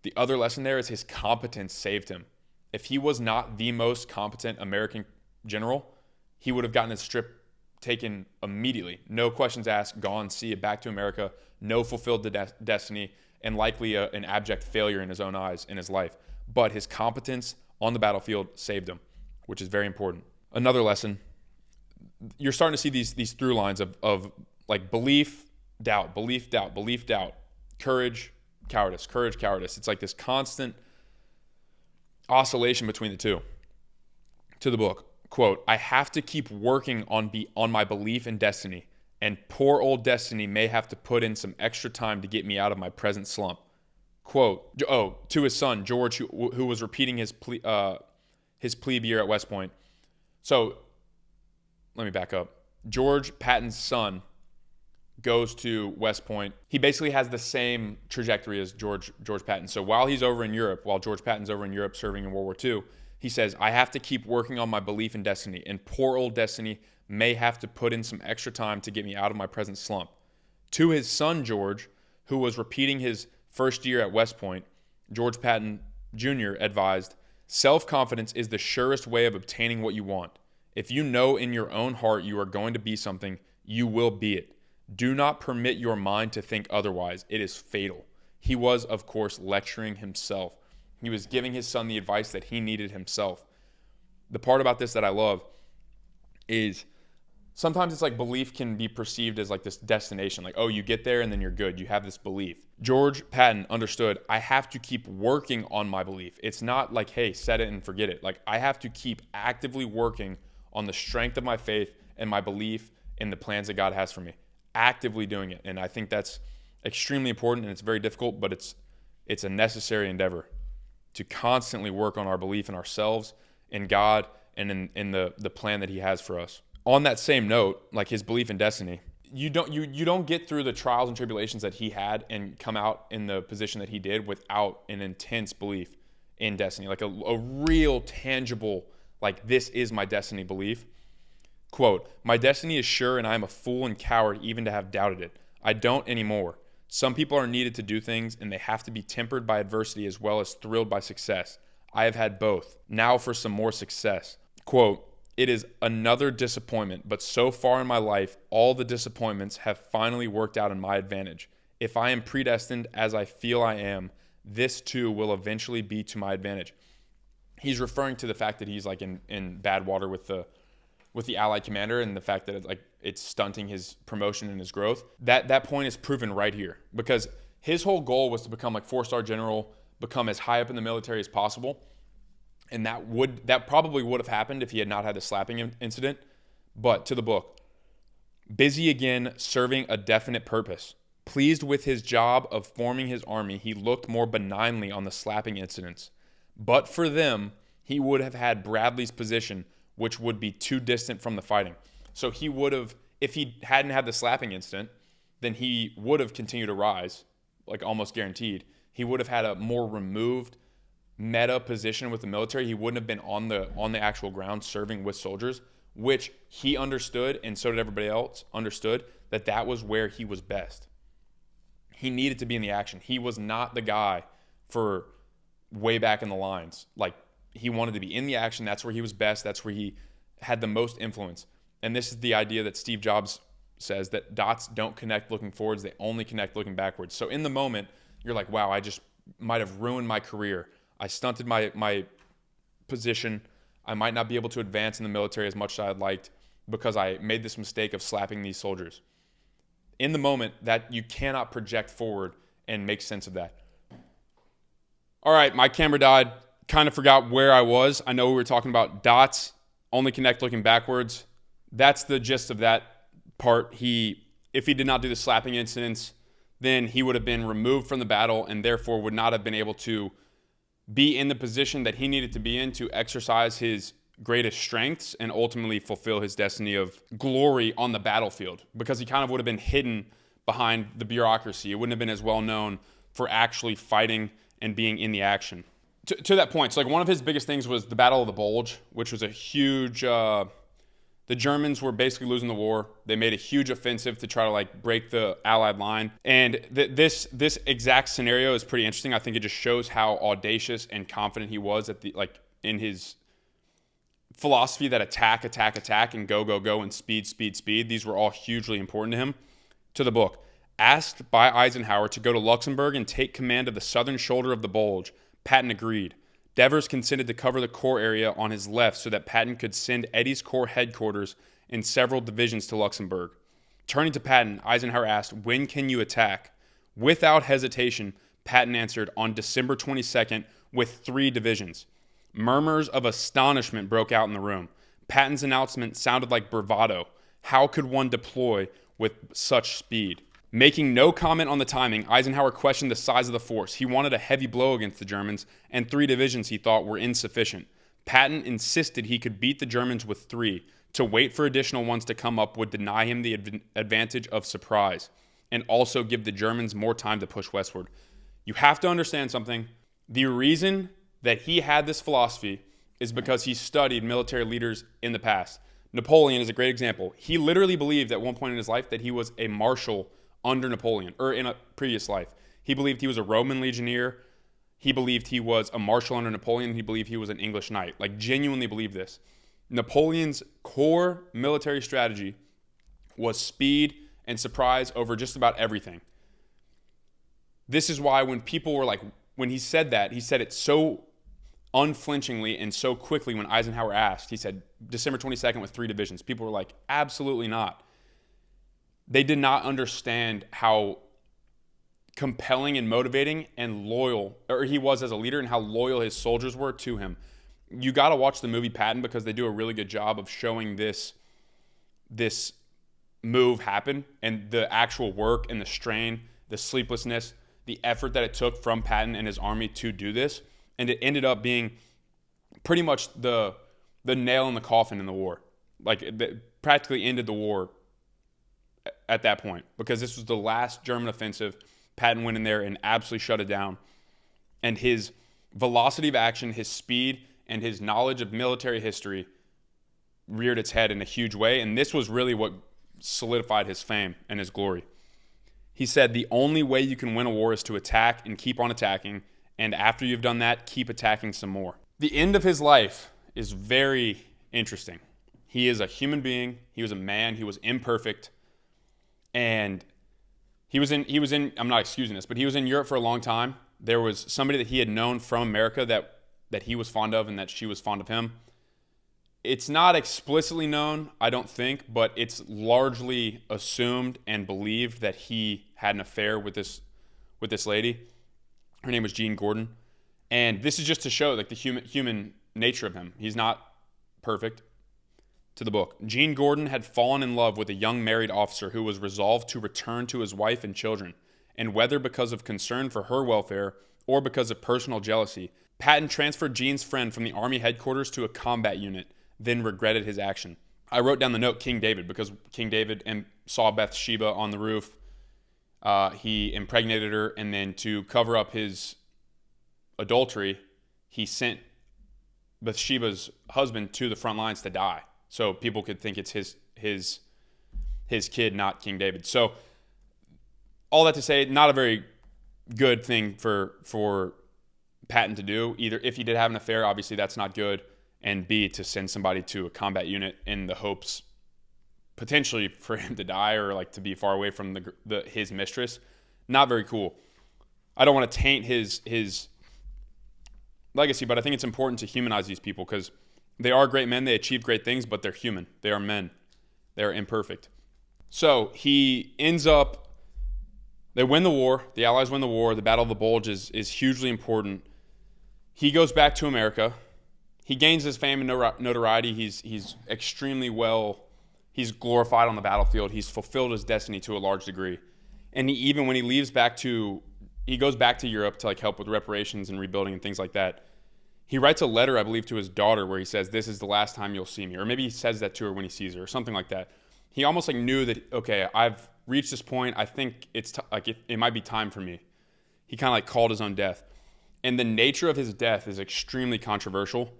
The other lesson there is his competence saved him. If he was not the most competent American general, he would have gotten his strip taken immediately. No questions asked, gone, see it, back to America, no fulfilled destiny, and likely an abject failure in his own eyes in his life. But his competence on the battlefield saved him, which is very important. Another lesson, you're starting to see these through lines of like belief, doubt, belief, doubt, belief, doubt, courage, cowardice, courage, cowardice. It's like this constant oscillation between the two. To the book, quote, I have to keep working on my belief in destiny, and poor old destiny may have to put in some extra time to get me out of my present slump. Quote, to his son, George, who was repeating his plebe year at West Point. So let me back up. George Patton's son goes to West Point. He basically has the same trajectory as George Patton. So while George Patton's over in Europe serving in World War II, he says, I have to keep working on my belief in destiny, and poor old destiny may have to put in some extra time to get me out of my present slump. To his son, George, who was repeating his first year at West Point, George Patton Jr. advised, self-confidence is the surest way of obtaining what you want. If you know in your own heart you are going to be something, you will be it. Do not permit your mind to think otherwise. It is fatal. He was, of course, lecturing himself. He was giving his son the advice that he needed himself. The part about this that I love is sometimes it's like belief can be perceived as like this destination. Like, oh, you get there and then you're good. You have this belief. George Patton understood, I have to keep working on my belief. It's not like, hey, set it and forget it. Like, I have to keep actively working on the strength of my faith and my belief in the plans that God has for me. Actively doing it. And I think that's extremely important, and it's very difficult, but it's a necessary endeavor to constantly work on our belief in ourselves, in God, and in the plan that he has for us. On that same note, like his belief in destiny, you don't get through the trials and tribulations that he had and come out in the position that he did without an intense belief in destiny, like a real tangible, like, this is my destiny belief. Quote, my destiny is sure, and I am a fool and coward even to have doubted it. I don't anymore. Some people are needed to do things, and they have to be tempered by adversity as well as thrilled by success. I have had both. Now for some more success. Quote, it is another disappointment, but so far in my life, all the disappointments have finally worked out in my advantage. If I am predestined as I feel I am, this too will eventually be to my advantage. He's referring to the fact that he's like in bad water with the Allied commander, and the fact that it's stunting his promotion and his growth. That point is proven right here, because his whole goal was to become like 4-star general, become as high up in the military as possible. And that probably would have happened if he had not had the slapping incident. But to the book, busy again, serving a definite purpose. Pleased with his job of forming his army, he looked more benignly on the slapping incidents. But for them, he would have had Bradley's position, which would be too distant from the fighting. So he would have, if he hadn't had the slapping incident, then he would have continued to rise, like almost guaranteed. He would have had a more removed, meta position with the military. He wouldn't have been on the actual ground serving with soldiers, which he understood, and so did everybody else understood, that was where he was best. He needed to be in the action. He was not the guy for way back in the lines. Like, he wanted to be in the action. That's where he was best. That's where he had the most influence. And this is the idea that Steve Jobs says, that dots don't connect looking forwards. They only connect looking backwards. So in the moment, you're like, wow, I just might have ruined my career. I stunted my position. I might not be able to advance in the military as much as I'd liked because I made this mistake of slapping these soldiers. In the moment, that you cannot project forward and make sense of that. All right, my camera died. Kind of forgot where I was. I know we were talking about dots only connect looking backwards. That's the gist of that part. If he did not do the slapping incidents, then he would have been removed from the battle and therefore would not have been able to be in the position that he needed to be in to exercise his greatest strengths and ultimately fulfill his destiny of glory on the battlefield, because he kind of would have been hidden behind the bureaucracy. It wouldn't have been as well known for actually fighting and being in the action. To that point, so like one of his biggest things was the Battle of the Bulge, which was a huge... the Germans were basically losing the war. They made a huge offensive to try to like break the Allied line. And this exact scenario is pretty interesting. I think it just shows how audacious and confident he was in his philosophy that attack, and go, and speed. These were all hugely important to him. To the book. Asked by Eisenhower to go to Luxembourg and take command of the southern shoulder of the Bulge, Patton agreed. Devers consented to cover the Corps area on his left so that Patton could send Eddie's Corps headquarters and several divisions to Luxembourg. Turning to Patton, Eisenhower asked, "When can you attack?" Without hesitation, Patton answered, "On December 22nd with 3 divisions." Murmurs of astonishment broke out in the room. Patton's announcement sounded like bravado. How could one deploy with such speed? Making no comment on the timing, Eisenhower questioned the size of the force. He wanted a heavy blow against the Germans, and 3 divisions he thought were insufficient. Patton insisted he could beat the Germans with 3. To wait for additional ones to come up would deny him the advantage of surprise, and also give the Germans more time to push westward. You have to understand something. The reason that he had this philosophy is because he studied military leaders in the past. Napoleon is a great example. He literally believed at one point in his life that he was a marshal under Napoleon, or in a previous life. He believed he was a Roman legionnaire. He believed he was a marshal under Napoleon. He believed he was an English knight. Like, genuinely believed this. Napoleon's core military strategy was speed and surprise over just about everything. This is why when people were like, when he said that, he said it so unflinchingly and so quickly when Eisenhower asked. He said, December 22nd with 3 divisions. People were like, absolutely not. They did not understand how compelling and motivating and loyal he was as a leader, and how loyal his soldiers were to him. You got to watch the movie Patton, because they do a really good job of showing this move happen, and the actual work and the strain, the sleeplessness, the effort that it took from Patton and his army to do this. And it ended up being pretty much the nail in the coffin in the war. Like, it practically ended the war at that point, because this was the last German offensive. Patton went in there and absolutely shut it down. And his velocity of action, his speed, and his knowledge of military history reared its head in a huge way. And this was really what solidified his fame and his glory. He said, the only way you can win a war is to attack and keep on attacking. And after you've done that, keep attacking some more. The end of his life is very interesting. He is a human being. He was a man. He was imperfect. And he was in, I'm not excusing this, but he was in Europe for a long time. There was somebody that he had known from America that he was fond of and that she was fond of him. It's not explicitly known, I don't think, but it's largely assumed and believed that he had an affair with this lady. Her name was Jean Gordon. And this is just to show like the human nature of him. He's not perfect. To the book. Jean Gordon had fallen in love with a young married officer who was resolved to return to his wife and children, and whether because of concern for her welfare or because of personal jealousy, Patton transferred Jean's friend from the Army headquarters to a combat unit, then regretted his action. I wrote down the note King David, because King David saw Bathsheba on the roof. He impregnated her, and then to cover up his adultery, he sent Bathsheba's husband to the front lines to die, so people could think it's his kid, not King David. So all that to say, not a very good thing for Patton to do. Either if he did have an affair, obviously that's not good, and B, to send somebody to a combat unit in the hopes potentially for him to die or like to be far away from his mistress. Not very cool. I don't want to taint his legacy, but I think it's important to humanize these people because they are great men. They achieve great things, but they're human. They are men. They are imperfect. So he ends up, they win the war. The Allies win the war. The Battle of the Bulge is hugely important. He goes back to America. He gains his fame and notoriety. He's extremely well, he's glorified on the battlefield. He's fulfilled his destiny to a large degree. And even when he leaves he goes back to Europe to like help with reparations and rebuilding and things like that. He writes a letter, I believe, to his daughter where he says, "This is the last time you'll see me." Or maybe he says that to her when he sees her or something like that. He almost like knew that, okay, I've reached this point. I think it's it might be time for me. He kind of like called his own death. And the nature of his death is extremely controversial.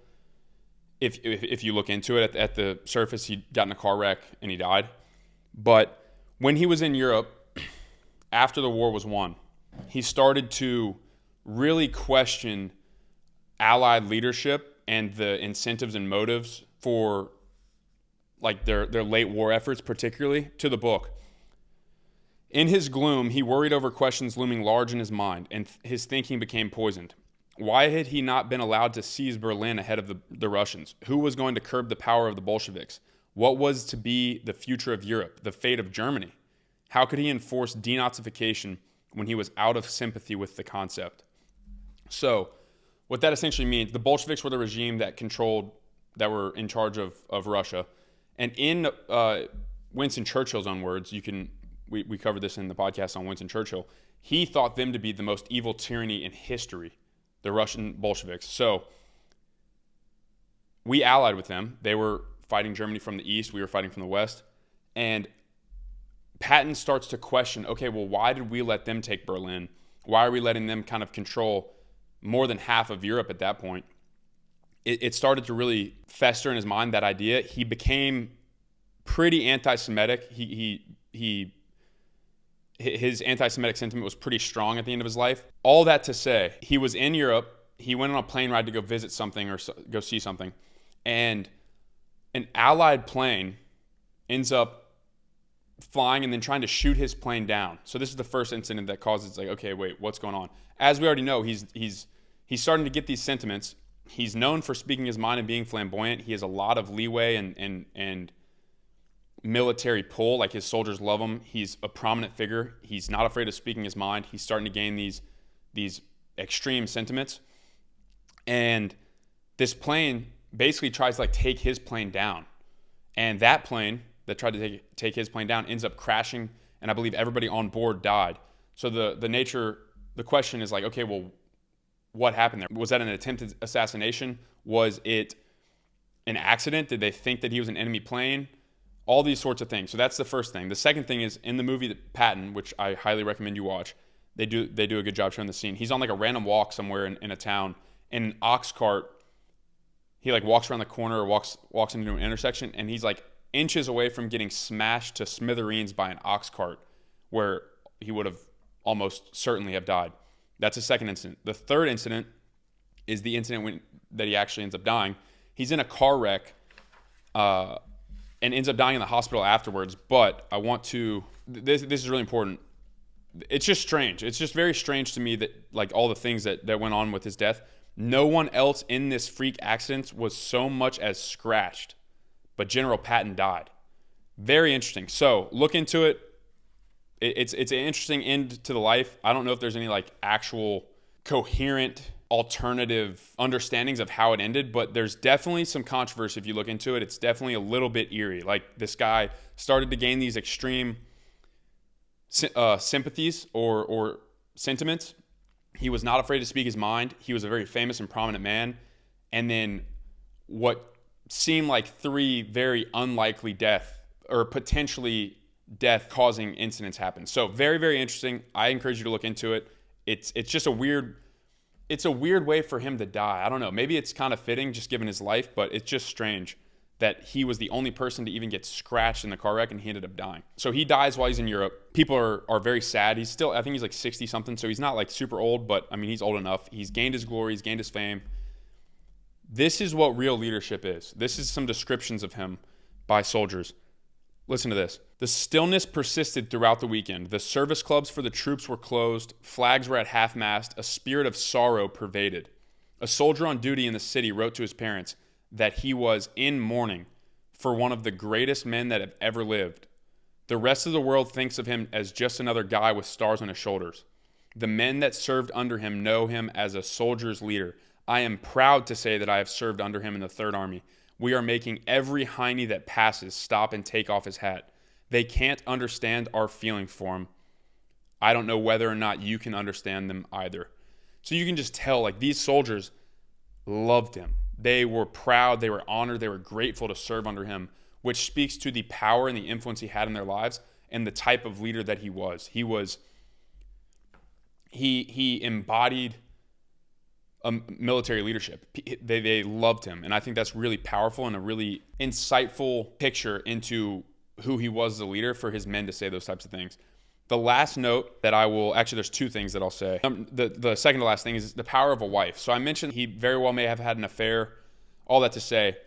If you look into it, at the surface, he got in a car wreck and he died. But when he was in Europe, after the war was won, he started to really question Allied leadership and the incentives and motives for like their late war efforts, particularly to the book. In his gloom, he worried over questions looming large in his mind, and his thinking became poisoned. Why had he not been allowed to seize Berlin ahead of the Russians? Who was going to curb the power of the Bolsheviks? What was to be the future of Europe, the fate of Germany? How could he enforce denazification when he was out of sympathy with the concept? So, what that essentially means, the Bolsheviks were the regime that were in charge of Russia. And in Winston Churchill's own words, we covered this in the podcast on Winston Churchill, he thought them to be the most evil tyranny in history, the Russian Bolsheviks. So we allied with them. They were fighting Germany from the east. We were fighting from the west. And Patton starts to question, okay, well, why did we let them take Berlin? Why are we letting them kind of control more than half of Europe at that point? It started to really fester in his mind, that idea. He became pretty anti-Semitic. His anti-Semitic sentiment was pretty strong at the end of his life. All that to say, he was in Europe. He went on a plane ride to go visit something or go see something. And an Allied plane ends up flying and then trying to shoot his plane down. So this is the first incident that causes like, okay, wait, what's going on? As we already know, he's starting to get these sentiments. He's known for speaking his mind and being flamboyant. He has a lot of leeway and military pull. Like, his soldiers love him. He's a prominent figure. He's not afraid of speaking his mind. He's starting to gain these extreme sentiments. And this plane basically tries to like take his plane down. And that plane that tried to take his plane down ends up crashing, and I believe everybody on board died. So the question is like, okay, well, what happened there? Was that an attempted assassination? Was it an accident? Did they think that he was an enemy plane? All these sorts of things. So that's the first thing. The second thing is, in the movie Patton, which I highly recommend you watch, they do a good job showing the scene. He's on like a random walk somewhere in a town, and an ox cart, he like walks around the corner or walks into an intersection, and he's like inches away from getting smashed to smithereens by an ox cart, where he would have almost certainly have died. That's the second incident. The third incident is the incident that he actually ends up dying. He's in a car wreck and ends up dying in the hospital afterwards. But I want to, this is really important. It's just strange. It's just very strange to me that like all the things that went on with his death, no one else in this freak accident was so much as scratched, but General Patton died. Very interesting. So look into it. It's an interesting end to the life. I don't know if there's any like actual coherent alternative understandings of how it ended, but there's definitely some controversy if you look into it. It's definitely a little bit eerie. Like, this guy started to gain these extreme sympathies or sentiments. He was not afraid to speak his mind. He was a very famous and prominent man. And then what seemed like three very unlikely death or potentially death-causing incidents happened. So very, very interesting. I encourage you to look into it. It's just a weird it's a weird way for him to die. I don't know. Maybe it's kind of fitting just given his life, but it's just strange that he was the only person to even get scratched in the car wreck and he ended up dying. So he dies while he's in Europe. People are very sad. He's still, I think he's like 60 something, so he's not like super old, but I mean, he's old enough. He's gained his glory, he's gained his fame. This is what real leadership is. This is some descriptions of him by soldiers. Listen to this. The stillness persisted throughout the weekend. The service clubs for the troops were closed. Flags were at half-mast. A spirit of sorrow pervaded. A soldier on duty in the city wrote to his parents that he was in mourning for one of the greatest men that have ever lived. The rest of the world thinks of him as just another guy with stars on his shoulders. The men that served under him know him as a soldier's leader. I am proud to say that I have served under him in the Third Army. We are making every hiney that passes stop and take off his hat. They can't understand our feelings for him. I don't know whether or not you can understand them either. So you can just tell, like, these soldiers loved him. They were proud, they were honored, they were grateful to serve under him, which speaks to the power and the influence he had in their lives and the type of leader that he was. He embodied a military leadership. They loved him, and I think that's really powerful and a really insightful picture into who he was as a leader for his men to say those types of things. The last note that I will, actually there's two things that I'll say. The second to last thing is the power of a wife. So I mentioned he very well may have had an affair, all that to say,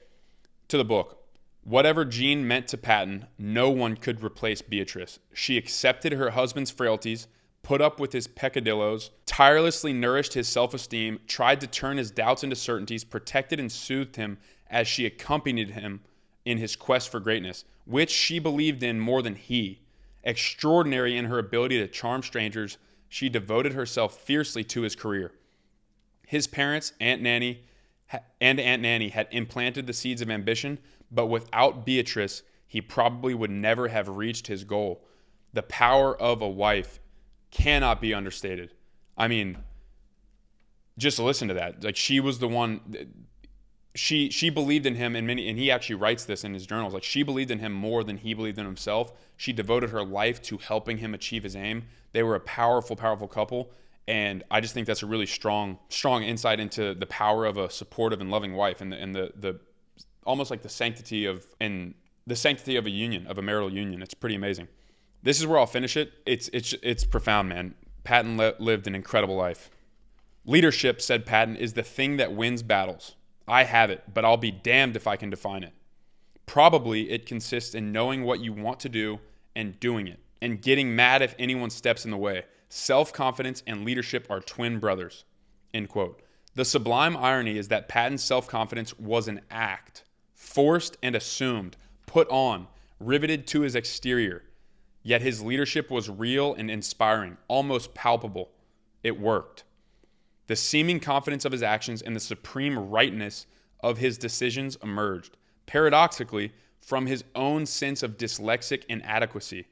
to the book. Whatever Jean meant to Patton, no one could replace Beatrice. She accepted her husband's frailties, put up with his peccadillos, tirelessly nourished his self-esteem, tried to turn his doubts into certainties, protected and soothed him as she accompanied him in his quest for greatness, which she believed in more than he. Extraordinary in her ability to charm strangers, she devoted herself fiercely to his career. His parents, Aunt Nanny had implanted the seeds of ambition, but without Beatrice, he probably would never have reached his goal. The power of a wife cannot be understated. I mean, just listen to that. Like, she was the one. She believed in him, and he actually writes this in his journals. Like, she believed in him more than he believed in himself. She devoted her life to helping him achieve his aim. They were a powerful, powerful couple, and I just think that's a really strong insight into the power of a supportive and loving wife, and the almost like the sanctity of a union, of a marital union. It's pretty amazing. This is where I'll finish it. It's profound, man. Patton lived an incredible life. Leadership, said Patton, is the thing that wins battles. I have it, but I'll be damned if I can define it. Probably it consists in knowing what you want to do and doing it, and getting mad if anyone steps in the way. Self-confidence and leadership are twin brothers. End quote. The sublime irony is that Patton's self-confidence was an act, forced and assumed, put on, riveted to his exterior. Yet his leadership was real and inspiring, almost palpable. It worked. The seeming confidence of his actions and the supreme rightness of his decisions emerged, paradoxically, from his own sense of dyslexic inadequacy.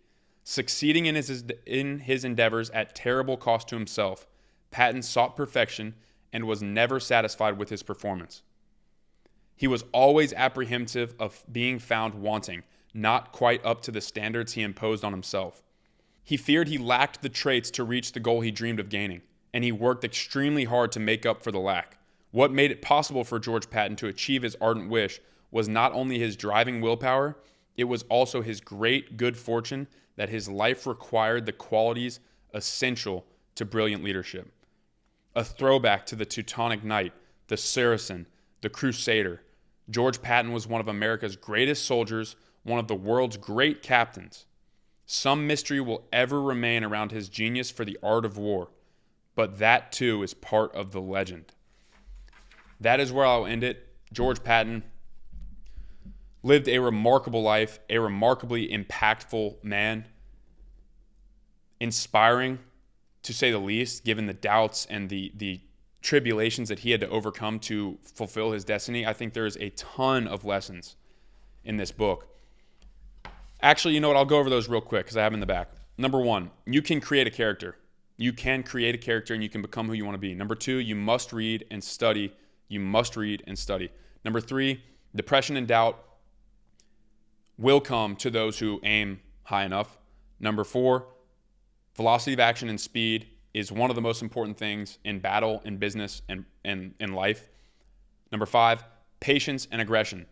Succeeding in his endeavors at terrible cost to himself, Patton sought perfection and was never satisfied with his performance. He was always apprehensive of being found wanting, not quite up to the standards he imposed on himself. He feared he lacked the traits to reach the goal he dreamed of gaining, and he worked extremely hard to make up for the lack. What made it possible for George Patton to achieve his ardent wish was not only his driving willpower, it was also his great good fortune that his life required the qualities essential to brilliant leadership. A throwback to the Teutonic Knight, the Saracen, the Crusader, George Patton was one of America's greatest soldiers, one of the world's great captains. Some mystery will ever remain around his genius for the art of war, but that too is part of the legend. That is where I'll end it. George Patton lived a remarkable life, a remarkably impactful man, inspiring to say the least, given the doubts and the tribulations that he had to overcome to fulfill his destiny. I think there's a ton of lessons in this book. Actually, you know what? I'll go over those real quick because I have them in the back. Number one, you can create a character. You can create a character and you can become who you want to be. Number two, you must read and study. You must read and study. Number three, depression and doubt will come to those who aim high enough. Number four, velocity of action and speed is one of the most important things in battle, in business, and in life. Number 5, patience and aggression.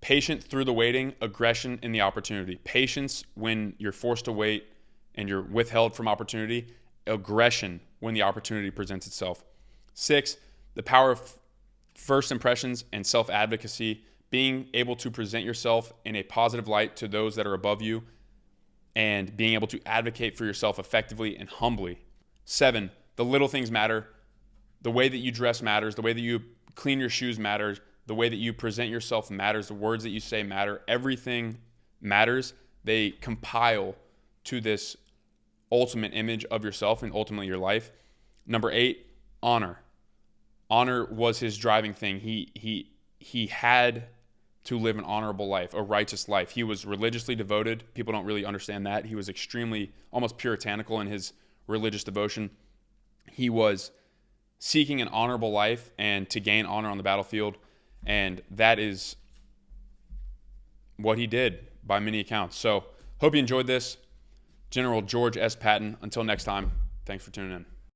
Patient through the waiting, aggression in the opportunity. Patience when you're forced to wait and you're withheld from opportunity. Aggression when the opportunity presents itself. 6, the power of first impressions and self-advocacy. Being able to present yourself in a positive light to those that are above you and being able to advocate for yourself effectively and humbly. 7, the little things matter. The way that you dress matters. The way that you clean your shoes matters. The way that you present yourself matters. The words that you say matter. Everything matters. They compile to this ultimate image of yourself and ultimately your life. Number 8, honor. Honor was his driving thing. He had to live an honorable life, a righteous life. He was religiously devoted. People don't really understand that. He was extremely, almost puritanical in his religious devotion. He was seeking an honorable life and to gain honor on the battlefield. And that is what he did by many accounts. So hope you enjoyed this. General George S. Patton. Until next time, thanks for tuning in.